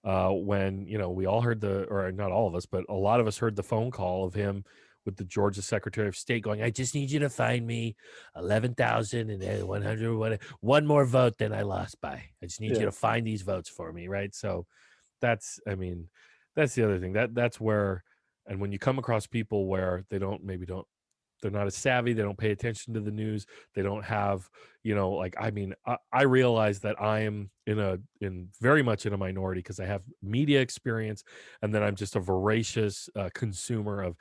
when we all heard or not all of us, but a lot of us heard the phone call of him with the Georgia Secretary of State going, "I just need you to find me 11,100 one more vote than I lost by. I just need you Yeah. to find these votes for me." Right? So I mean, that's the other thing that's where, and when you come across people where they don't they're not as savvy, they don't pay attention to the news, they don't have like, I mean, I realize that I am in very much in a minority because I have media experience, and then I'm just a voracious consumer of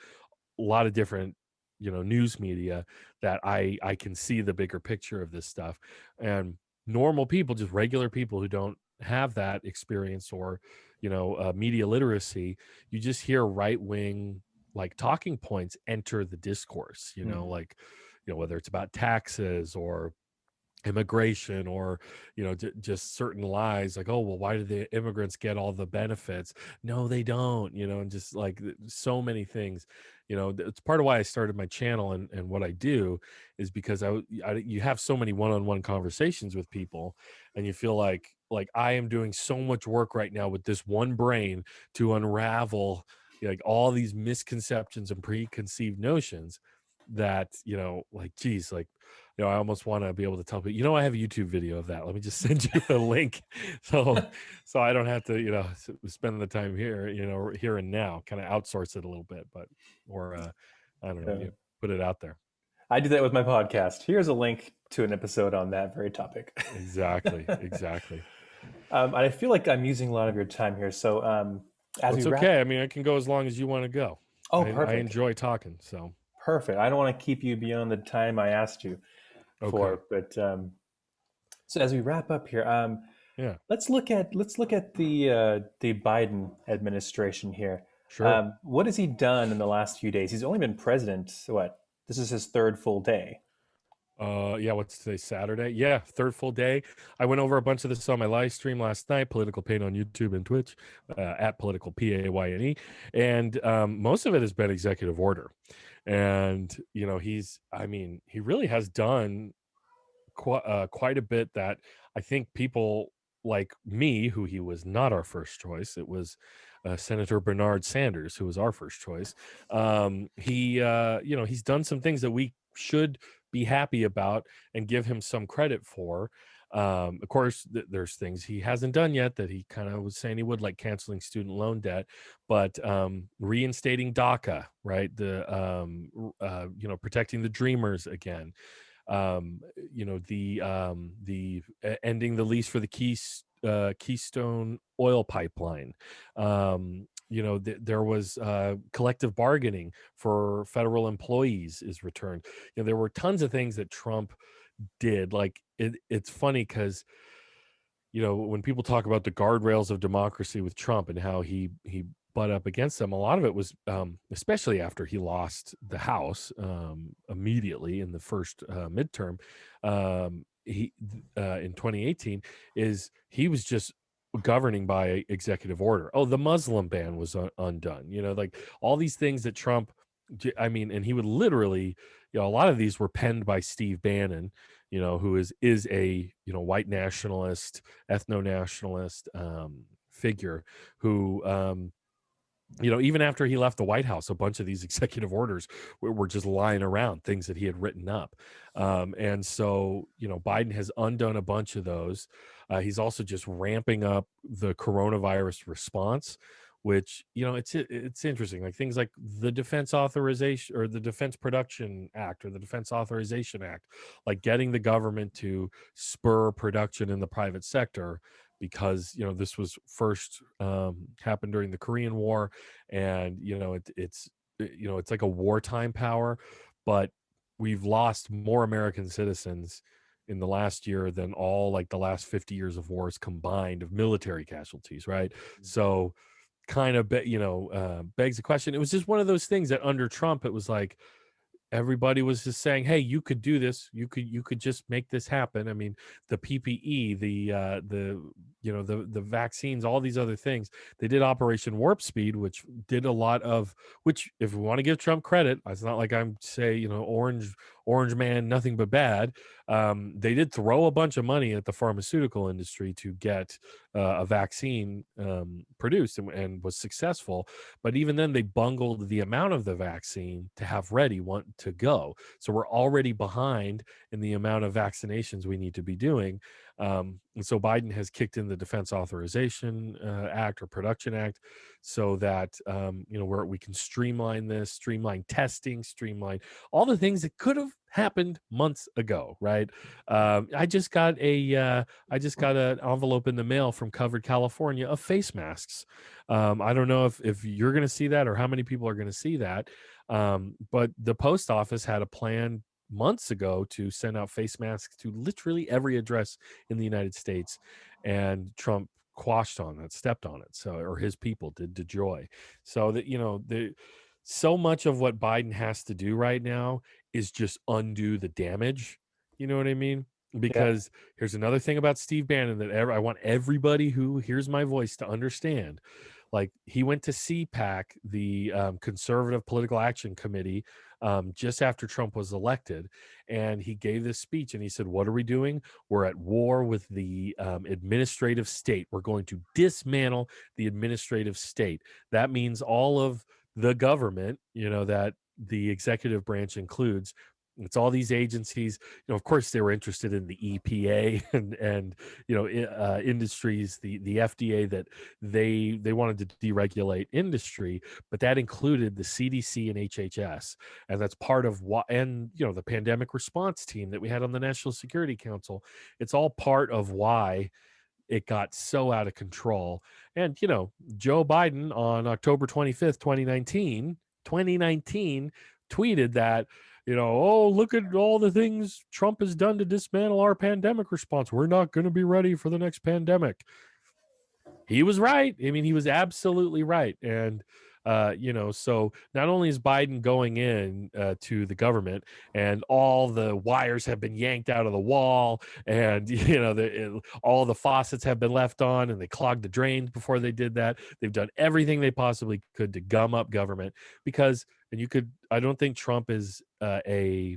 a lot of different news media, that I can see the bigger picture of this stuff. And normal people, just regular people who don't have that experience or media literacy, you just hear right wing like talking points enter the discourse, Mm. like whether it's about taxes or immigration or just certain lies, like, oh well, why do the immigrants get all the benefits? No, they don't. And just like so many things. It's part of why I started my channel, and what I do is because you have so many one-on-one conversations with people, and you feel like I am doing so much work right now with this one brain to unravel like all these misconceptions and preconceived notions, that like, geez, like, I almost want to be able to tell people, I have a YouTube video of that. Let me just send you a link. So, so I don't have to, spend the time here, here and now, kind of outsource it a little bit, but, or, I don't know, Yeah. put it out there. I do that with my podcast. Here's a link to an episode on that very topic. Exactly. Exactly. I feel like I'm using a lot of your time here. So as Well, we it's wrap, okay. I mean, I can go as long as you want to go. oh, I perfect. enjoy talking. So, Perfect. I don't want to keep you beyond the time I asked you okay. for, but so as we wrap up here, Yeah, let's look at the Biden administration here. sure. What has he done in the last few days? He's only been president. What? This is his third full day. Yeah, what's today? Saturday? Yeah, third full day. I went over a bunch of this on my live stream last night, Political Pain on YouTube and Twitch, at Political Payne. And most of it has been executive order. And I mean, he really has done quite a bit that I think people like me, who he was not our first choice, it was Senator Bernard Sanders, who was our first choice. He's done some things that we should be happy about and give him some credit for. Of course, there's things he hasn't done yet that he kind of was saying he would, like canceling student loan debt, but reinstating DACA, right? Protecting the Dreamers again, ending the lease for the Keystone oil pipeline. There was collective bargaining for federal employees is returned. There were tons of things that Trump did. Like, it's funny because when people talk about the guardrails of democracy with Trump and how he butt up against them, a lot of it was, especially after he lost the House immediately in the first midterm, he in 2018, is he was just governing by executive order. Oh, the Muslim ban was undone. Like all these things that Trump, I mean, and he would literally, a lot of these were penned by Steve Bannon, who is a white nationalist, ethno nationalist figure who even after he left the White House, a bunch of these executive orders were just lying around, things that he had written up. And so, Biden has undone a bunch of those. He's also just ramping up the coronavirus response, which, it's interesting. Like things like the Defense Authorization or the Defense Production Act or the Defense Authorization Act, like getting the government to spur production in the private sector because this was first happened during the Korean War, and it's like a wartime power, but we've lost more American citizens in the last year than all like the last 50 years of wars combined of military casualties, right? So kind of begs the question. It was just one of those things that under Trump it was like everybody was just saying, hey, you could do this, you could just make this happen. I mean, the PPE, the vaccines, all these other things. They did Operation Warp Speed, which did a lot of, which if we want to give Trump credit, it's not like I'm say orange man nothing but bad. They did throw a bunch of money at the pharmaceutical industry to get a vaccine produced, and was successful. But even then, they bungled the amount of the vaccine to have ready, want to go. So we're already behind in the amount of vaccinations we need to be doing. And so Biden has kicked in the Defense Authorization Act or Production Act, so that where we can streamline this, streamline testing, streamline all the things that could have happened months ago. Right? I just got an envelope in the mail from Covered California of face masks. I don't know if you're going to see that or how many people are going to see that. But the post office had a plan months ago to send out face masks to literally every address in the United States, and Trump quashed on that, stepped on it. So, or his people did, to Joy. So that the so much of what Biden has to do right now is just undo the damage. You know what I mean? Yeah. Because here's another thing about Steve Bannon that I want everybody who hears my voice to understand. Like he went to CPAC, the Conservative Political Action Committee, just after Trump was elected, and he gave this speech and he said, "What are we doing? We're at war with the administrative state. We're going to dismantle the administrative state. That means all of the government, that the executive branch includes." It's all these agencies. Of course, they were interested in the EPA and industries, the FDA, that they wanted to deregulate industry, but that included the CDC and HHS, and that's part of what, and the pandemic response team that we had on the National Security Council. It's all part of why it got so out of control. And Joe Biden on October 25th, 2019 tweeted that, oh, look at all the things Trump has done to dismantle our pandemic response. We're not going to be ready for the next pandemic. He was right. I mean, he was absolutely right. And so not only is Biden going in to the government, and all the wires have been yanked out of the wall, and all the faucets have been left on, and they clogged the drains before they did that. They've done everything they possibly could to gum up government, because, and I don't think Trump is a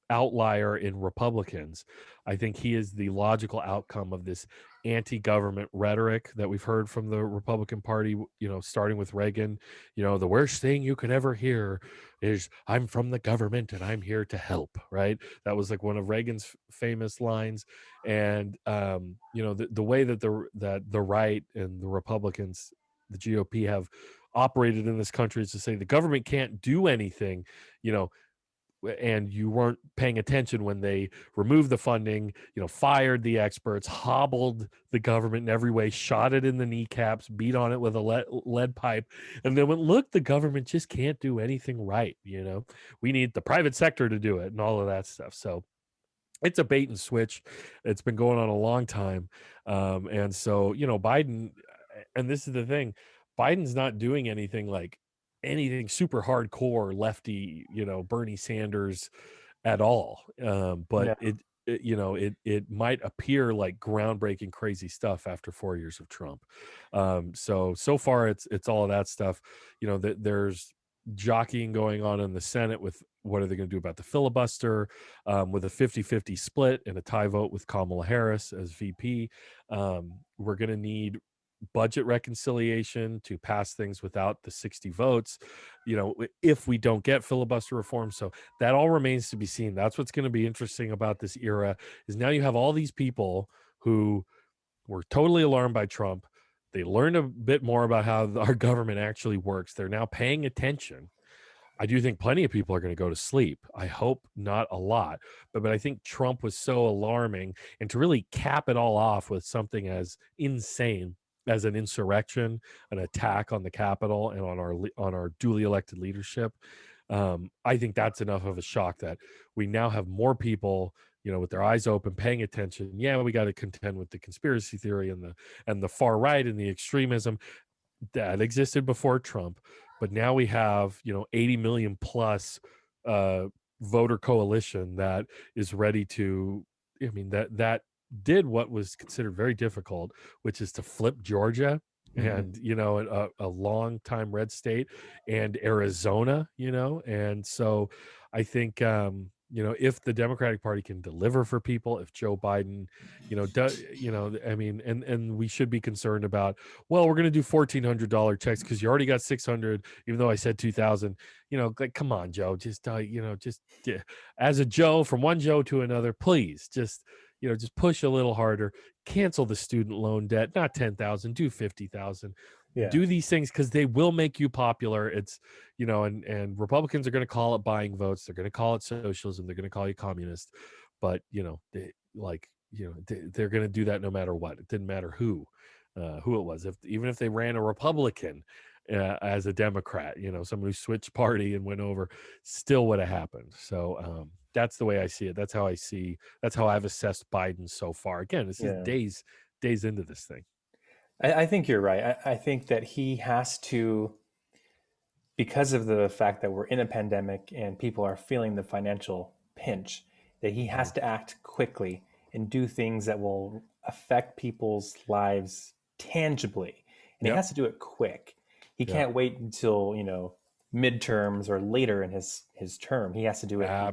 outlier in Republicans. I think he is the logical outcome of this anti-government rhetoric that we've heard from the Republican Party, starting with Reagan. The worst thing you could ever hear is, "I'm from the government and I'm here to help," right? That was like one of Reagan's famous lines. And the way that the right and the Republicans, the GOP, have operated in this country is to say the government can't do anything, you know, and you weren't paying attention when they removed the funding, fired the experts, hobbled the government in every way, shot it in the kneecaps, beat on it with a lead pipe, and then went, "Look, the government just can't do anything right. We need the private sector to do it," and all of that stuff. So it's a bait and switch. It's been going on a long time. And so, Biden, and this is the thing, Biden's not doing anything like anything super hardcore lefty, Bernie Sanders at all. But No. it might appear like groundbreaking, crazy stuff after 4 years of Trump. So far it's all of that stuff. That there's jockeying going on in the Senate with what are they going to do about the filibuster, with a 50-50 split and a tie vote with Kamala Harris as VP. We're going to need budget reconciliation to pass things without the 60 votes, if we don't get filibuster reform. So that all remains to be seen. That's what's going to be interesting about this era is now you have all these people who were totally alarmed by Trump. They learned a bit more about how our government actually works. They're now paying attention. I do think plenty of people are going to go to sleep. I hope not a lot, but I think Trump was so alarming, and to really cap it all off with something as insane as an insurrection, an attack on the Capitol and on our duly elected leadership. I think that's enough of a shock that we now have more people, with their eyes open, paying attention. Yeah, we got to contend with the conspiracy theory and the far right and the extremism that existed before Trump, but now we have 80 million plus uh, voter coalition that is ready to. I mean that did what was considered very difficult, which is to flip Georgia Hmm. and a long time red state and Arizona, and so I think if the Democratic Party can deliver for people, if Joe Biden, I mean, and we should be concerned about, well, we're going to do $1,400 checks because you already got 600, even though I said 2,000. Like, come on, Joe, just as a Joe, from one Joe to another, please just push a little harder, cancel the student loan debt, not 10,000, do 50,000. Yeah. Do these things because they will make you popular. It's and Republicans are going to call it buying votes. They're going to call it socialism. They're going to call you communist. But they're going to do that no matter what. It didn't matter who it was. Even if they ran a Republican as a Democrat, someone who switched party and went over, still would have happened. So that's the way I see it. That's how I've assessed Biden so far. Again, this is Yeah. days into this thing. I think you're right. I think that he has to, because of the fact that we're in a pandemic and people are feeling the financial pinch, that he Hmm. has to act quickly and do things that will affect people's lives tangibly. And he Yep. has to do it quick. He Yep. can't wait until, midterms or later in his term. He has to do it now.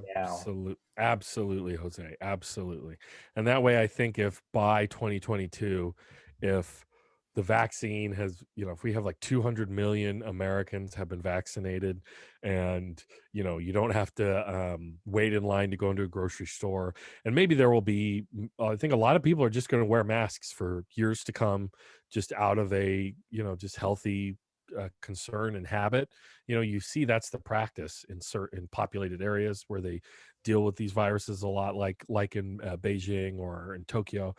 Absolutely, Jose. Absolutely. And that way, I think if by 2022, if the vaccine has, if we have like 200 million Americans have been vaccinated and, you don't have to wait in line to go into a grocery store. And maybe there will be, I think a lot of people are just going to wear masks for years to come, just out of a, just healthy concern and habit. You see that's the practice in certain populated areas where they deal with these viruses a lot, like in Beijing or in Tokyo.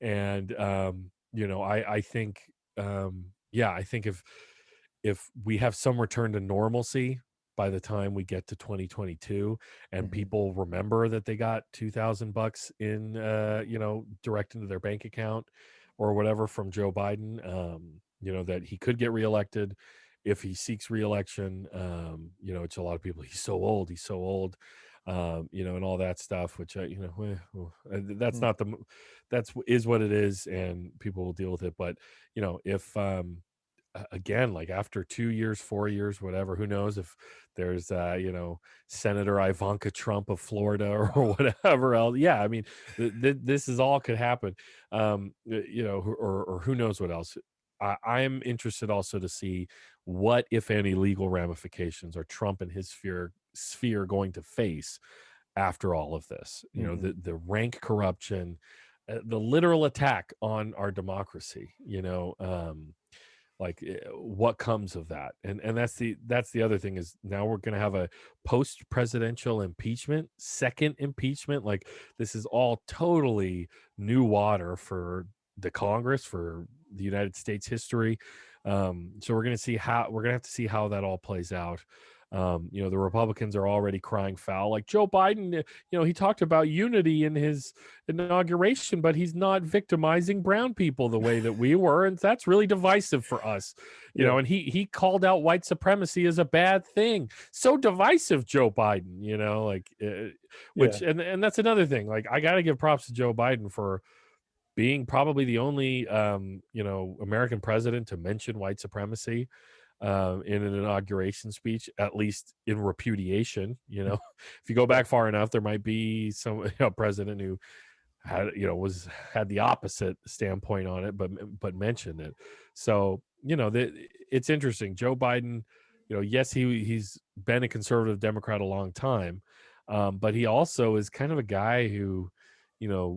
And I think yeah, I think if we have some return to normalcy by the time we get to 2022 and Hmm. people remember that they got $2,000 in direct into their bank account or whatever from Joe Biden, that he could get reelected if he seeks reelection. It's a lot of people, he's so old, and all that stuff, which that's not that's is what it is, and people will deal with it. But if again, like after 2 years, 4 years, whatever, who knows if there's Senator Ivanka Trump of Florida or whatever else. Yeah, I mean, this is all could happen. Or who knows what else. I'm interested also to see what, if any, legal ramifications are Trump and his sphere going to face after all of this. Hmm. The rank corruption, the literal attack on our democracy. What comes of that, and that's the other thing is now we're going to have a post presidential impeachment, second impeachment. Like, this is all totally new water for the Congress, for the United States history. So we're going to have to see how that all plays out. The Republicans are already crying foul, like Joe Biden. He talked about unity in his inauguration, but he's not victimizing brown people the way that we were, and that's really divisive for us. Yeah. And he called out white supremacy as a bad thing. So divisive, Joe Biden. Yeah. And that's another thing. Like, I got to give props to Joe Biden for being probably the only American president to mention white supremacy. in an inauguration speech, at least in repudiation. If you go back far enough, there might be some president who had the opposite standpoint on it, but mentioned it. So it's interesting. Joe Biden, yes, he's been a conservative Democrat a long time, but he also is kind of a guy who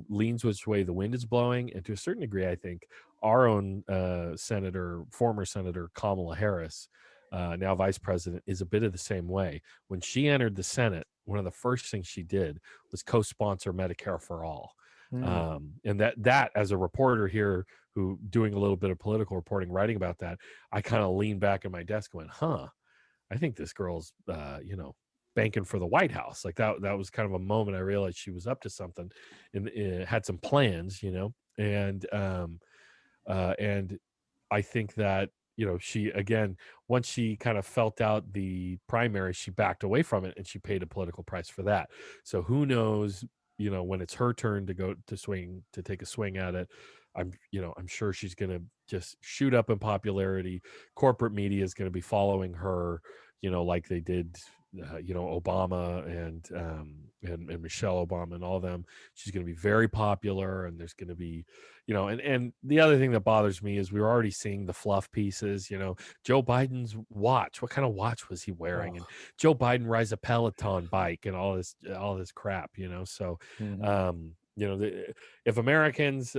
leans which way the wind is blowing, and to a certain degree, I think our own former Senator Kamala Harris, now Vice President, is a bit of the same way. When she entered the Senate, one of the first things she did was co-sponsor Medicare for all. Mm. And that as a reporter here who doing a little bit of political reporting, writing about that, I kind of leaned back at my desk and went, I think this girl's banking for the White House. Like that was kind of a moment I realized she was up to something and had some plans, and I think that she, again, once she kind of felt out the primary, she backed away from it and she paid a political price for that. So who knows, when it's her turn to go to take a swing at it, I'm sure she's going to just shoot up in popularity. Corporate media is going to be following her, like they did Obama and Michelle Obama and all of them. She's going to be very popular, and there's going to be and the other thing that bothers me is we were already seeing the fluff pieces. Joe Biden's watch, what kind of watch was he wearing? And Oh. Joe Biden rides a Peloton bike and all this crap. So Hmm. um if Americans,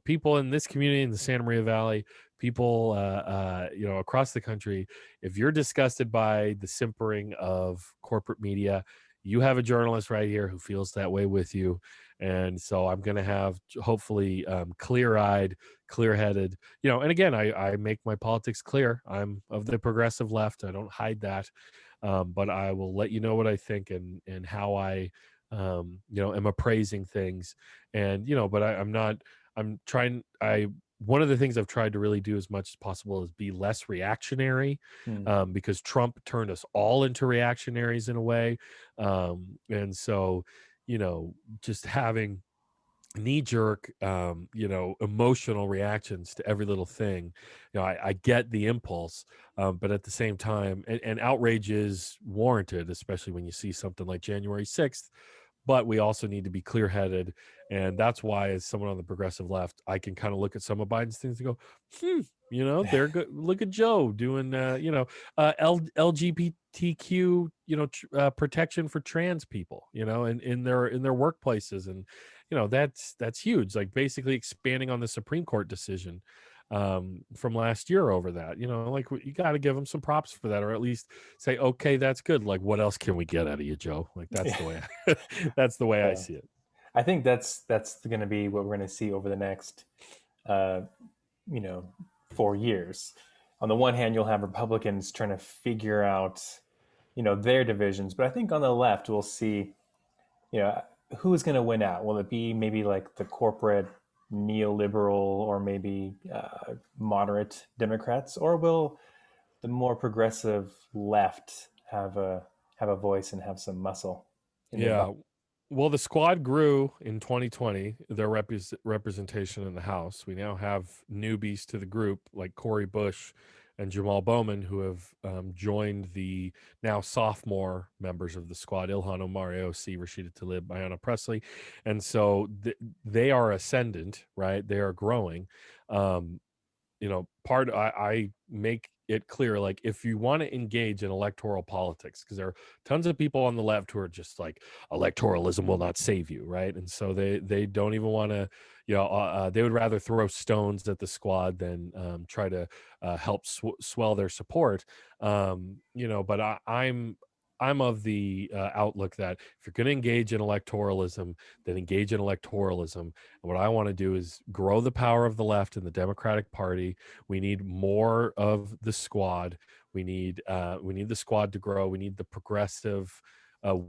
people in this community in the Santa Maria Valley, people across the country, if you're disgusted by the simpering of corporate media, you have a journalist right here who feels that way with you. And so I'm going to have, hopefully, clear-eyed, clear-headed, and again, I make my politics clear. I'm of the progressive left. I don't hide that. But I will let you know what I think and how I am appraising things. And but I'm not, I'm trying I one of the things I've tried to really do as much as possible is be less reactionary, Mm. because Trump turned us all into reactionaries in a way. And so, just having knee jerk, emotional reactions to every little thing. I get the impulse, but at the same time, and outrage is warranted, especially when you see something like January 6th. But we also need to be clear headed. And that's why, as someone on the progressive left, I can kind of look at some of Biden's things and go, they're good. Look at Joe doing, LGBTQ, protection for trans people, and in their workplaces. And, that's huge. Like basically expanding on the Supreme Court decision from last year over that. Like you got to give them some props for that, or at least say, okay, that's good. Like, what else can we get out of you, Joe? Like that's the way that's the way I Yeah. see it. I think that's going to be what we're going to see over the next, uh, you know, 4 years. On the one hand, you'll have Republicans trying to figure out, their divisions, but I think on the left, we'll see, you know, who is going to win out. Will it be maybe like the corporate neoliberal or maybe moderate Democrats, or will the more progressive left have a voice and have some muscle in their body? Yeah. Well, the squad grew in 2020, their representation in the House. We now have newbies to the group like Cory Bush and Jamal Bowman, who have joined the now sophomore members of the squad: Ilhan Omar, AOC, Rashida Tlaib, Ayanna Pressley. And so they are ascendant, right? They are growing. Um, I make it clear, like, if you want to engage in electoral politics, because there are tons of people on the left who are just like, electoralism will not save you, right? And so they don't even want to, they would rather throw stones at the squad than try to help swell their support. But I'm of the outlook that if you're going to engage in electoralism, then engage in electoralism. And what I want to do is grow the power of the left in the Democratic Party. We need more of the squad. We need the squad to grow. We need the progressive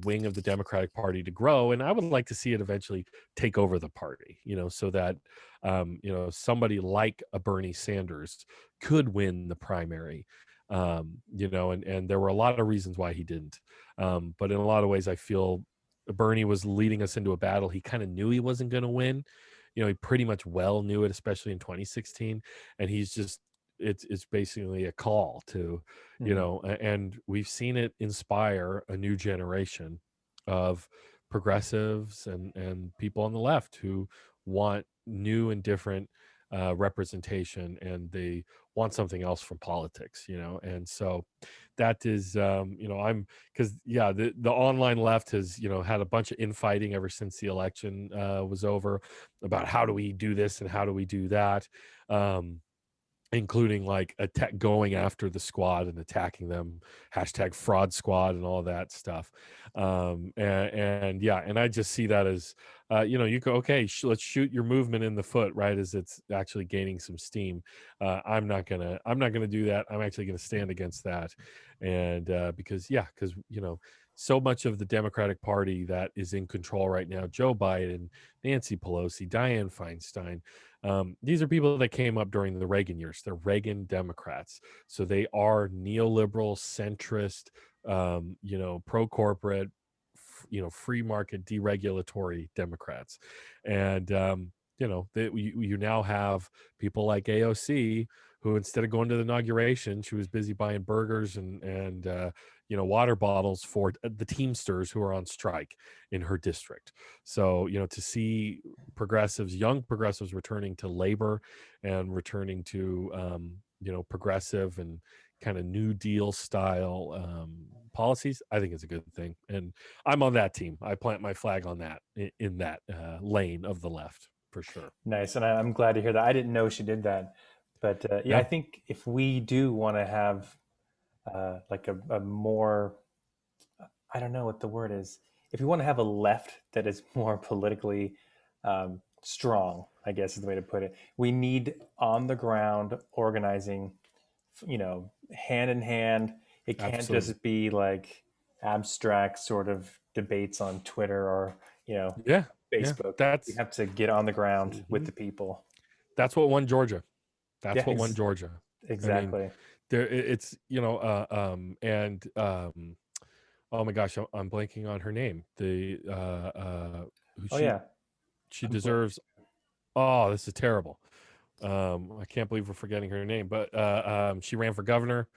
wing of the Democratic Party to grow. And I would like to see it eventually take over the party, so that somebody like a Bernie Sanders could win the primary. And there were a lot of reasons why he didn't. But in a lot of ways, I feel Bernie was leading us into a battle he kind of knew he wasn't going to win. He pretty much well knew it, especially in 2016. And he's just it's basically a call to, Hmm. and we've seen it inspire a new generation of progressives and people on the left who want new and different representation, and they want something else from politics, and so that is, I'm because yeah, the online left has, had a bunch of infighting ever since the election was over, about how do we do this and how do we do that, um, including like going after the squad and attacking them, hashtag fraud squad and all that stuff. And yeah, and I just see that as, you go, okay, let's shoot your movement in the foot, right, as it's actually gaining some steam. I'm not gonna do that. I'm actually gonna stand against that. And because so much of the Democratic Party that is in control right now, Joe Biden, Nancy Pelosi, Dianne Feinstein, these are people that came up during the Reagan years. They're Reagan Democrats. So they are neoliberal, centrist, pro corporate, free market, deregulatory Democrats. And, you now have people like AOC, who, instead of going to the inauguration, she was busy buying burgers and water bottles for the Teamsters who are on strike in her district. So, to see young progressives returning to labor and returning to, progressive and kind of New Deal style policies, I think it's a good thing. And I'm on that team. I plant my flag on that, in that lane of the left, for sure. Nice, and I'm glad to hear that. I didn't know she did that, but yeah, I Yeah, think if we do want to have like a more, I don't know what the word is. If we want to have a left that is more politically strong, I guess is the way to put it, we need on the ground organizing, hand in hand. It can't absolutely. just be like abstract sort of debates on Twitter or, you know, Yeah, yeah. Facebook. We have to get on the ground with Mhm. the people. That's what won Georgia. That's Yeah, what won Georgia. I mean, exactly. it's, and oh my gosh, I'm blanking on her name. Who Oh she yeah, she I'm blanking. deserves. Oh, this is terrible. I can't believe we're forgetting her name, but she ran for governor.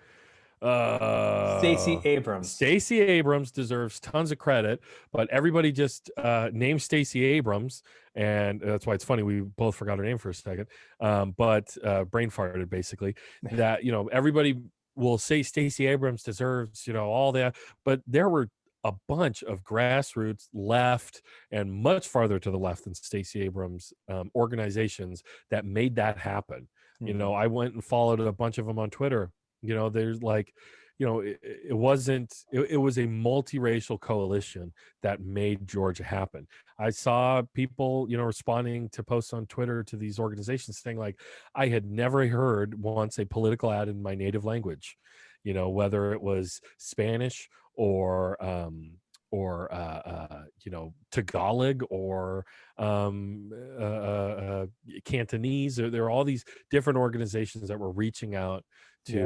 Stacey Uh, Abrams. Stacey Abrams deserves tons of credit, but everybody just named Stacey Abrams, and that's why it's funny we both forgot her name for a second. But brain farted, basically, that everybody will say Stacey Abrams deserves all that, but there were a bunch of grassroots left and much farther to the left than Stacey Abrams organizations that made that happen. Hmm. I went and followed a bunch of them on Twitter. There's like, it wasn't, it was a multiracial coalition that made Georgia happen. I saw people, responding to posts on Twitter to these organizations saying, like, I had never heard once a political ad in my native language, whether it was Spanish or Tagalog or Cantonese. There are all these different organizations that were reaching out Yeah.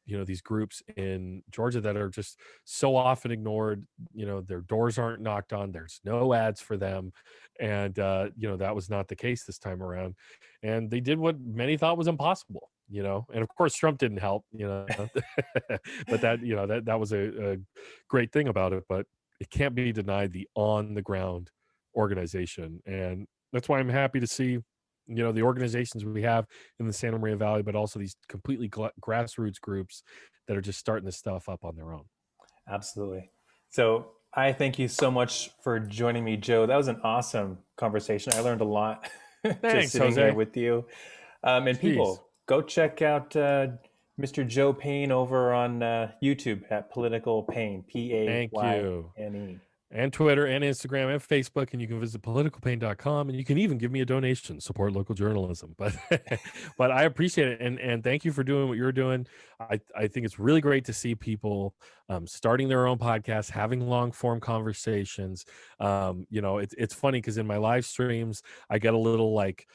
to these groups in Georgia that are just so often ignored. Their doors aren't knocked on. There's no ads for them, and that was not the case this time around. And they did what many thought was impossible. And of course Trump didn't help. But that was a great thing about it. But it can't be denied the on the ground organization, and that's why I'm happy to see the organizations we have in the Santa Maria Valley, but also these completely grassroots groups that are just starting this stuff up on their own. Absolutely. So I thank you so much for joining me, Joe. That was an awesome conversation. I learned a lot just Thanks, sitting here Jose. with you. And Jeez. people, go check out Mr. Joe Payne over on YouTube at Political Payne, Thank you. Payne. And Twitter and Instagram and Facebook, and you can visit politicalpain.com, and you can even give me a donation, support local journalism. But but I appreciate it, and thank you for doing what you're doing. I think it's really great to see people starting their own podcasts, having long form conversations. It's funny because in my live streams I get a little like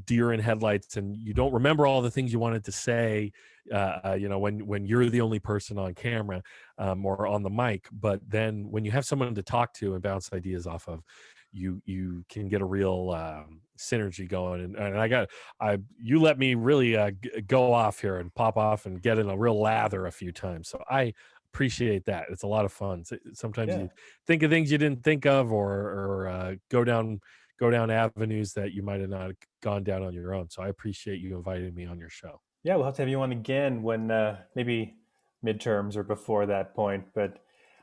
deer in headlights, and you don't remember all the things you wanted to say when you're the only person on camera or on the mic. But then when you have someone to talk to and bounce ideas off of, you can get a real synergy going. And you let me really go off here and pop off and get in a real lather a few times. So I appreciate that. It's a lot of fun. Sometimes Yeah. you think of things you didn't think of, or go down avenues that you might have not gone down on your own. So I appreciate you inviting me on your show. Yeah, we'll have to have you on again when maybe midterms or before that point. But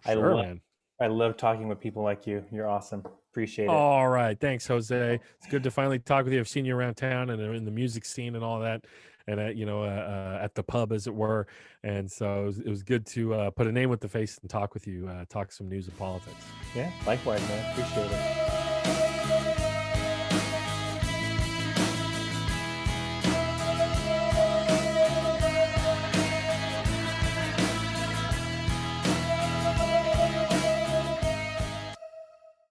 I Sure, love man. I love talking with people like you. You're awesome. Appreciate it. All right. Thanks, Jose. It's good to finally talk with you. I've seen you around town and in the music scene and all that, and at the pub, as it were. And so it was good to put a name with the face and talk with you, talk some news and politics. Yeah, likewise, man. Appreciate it.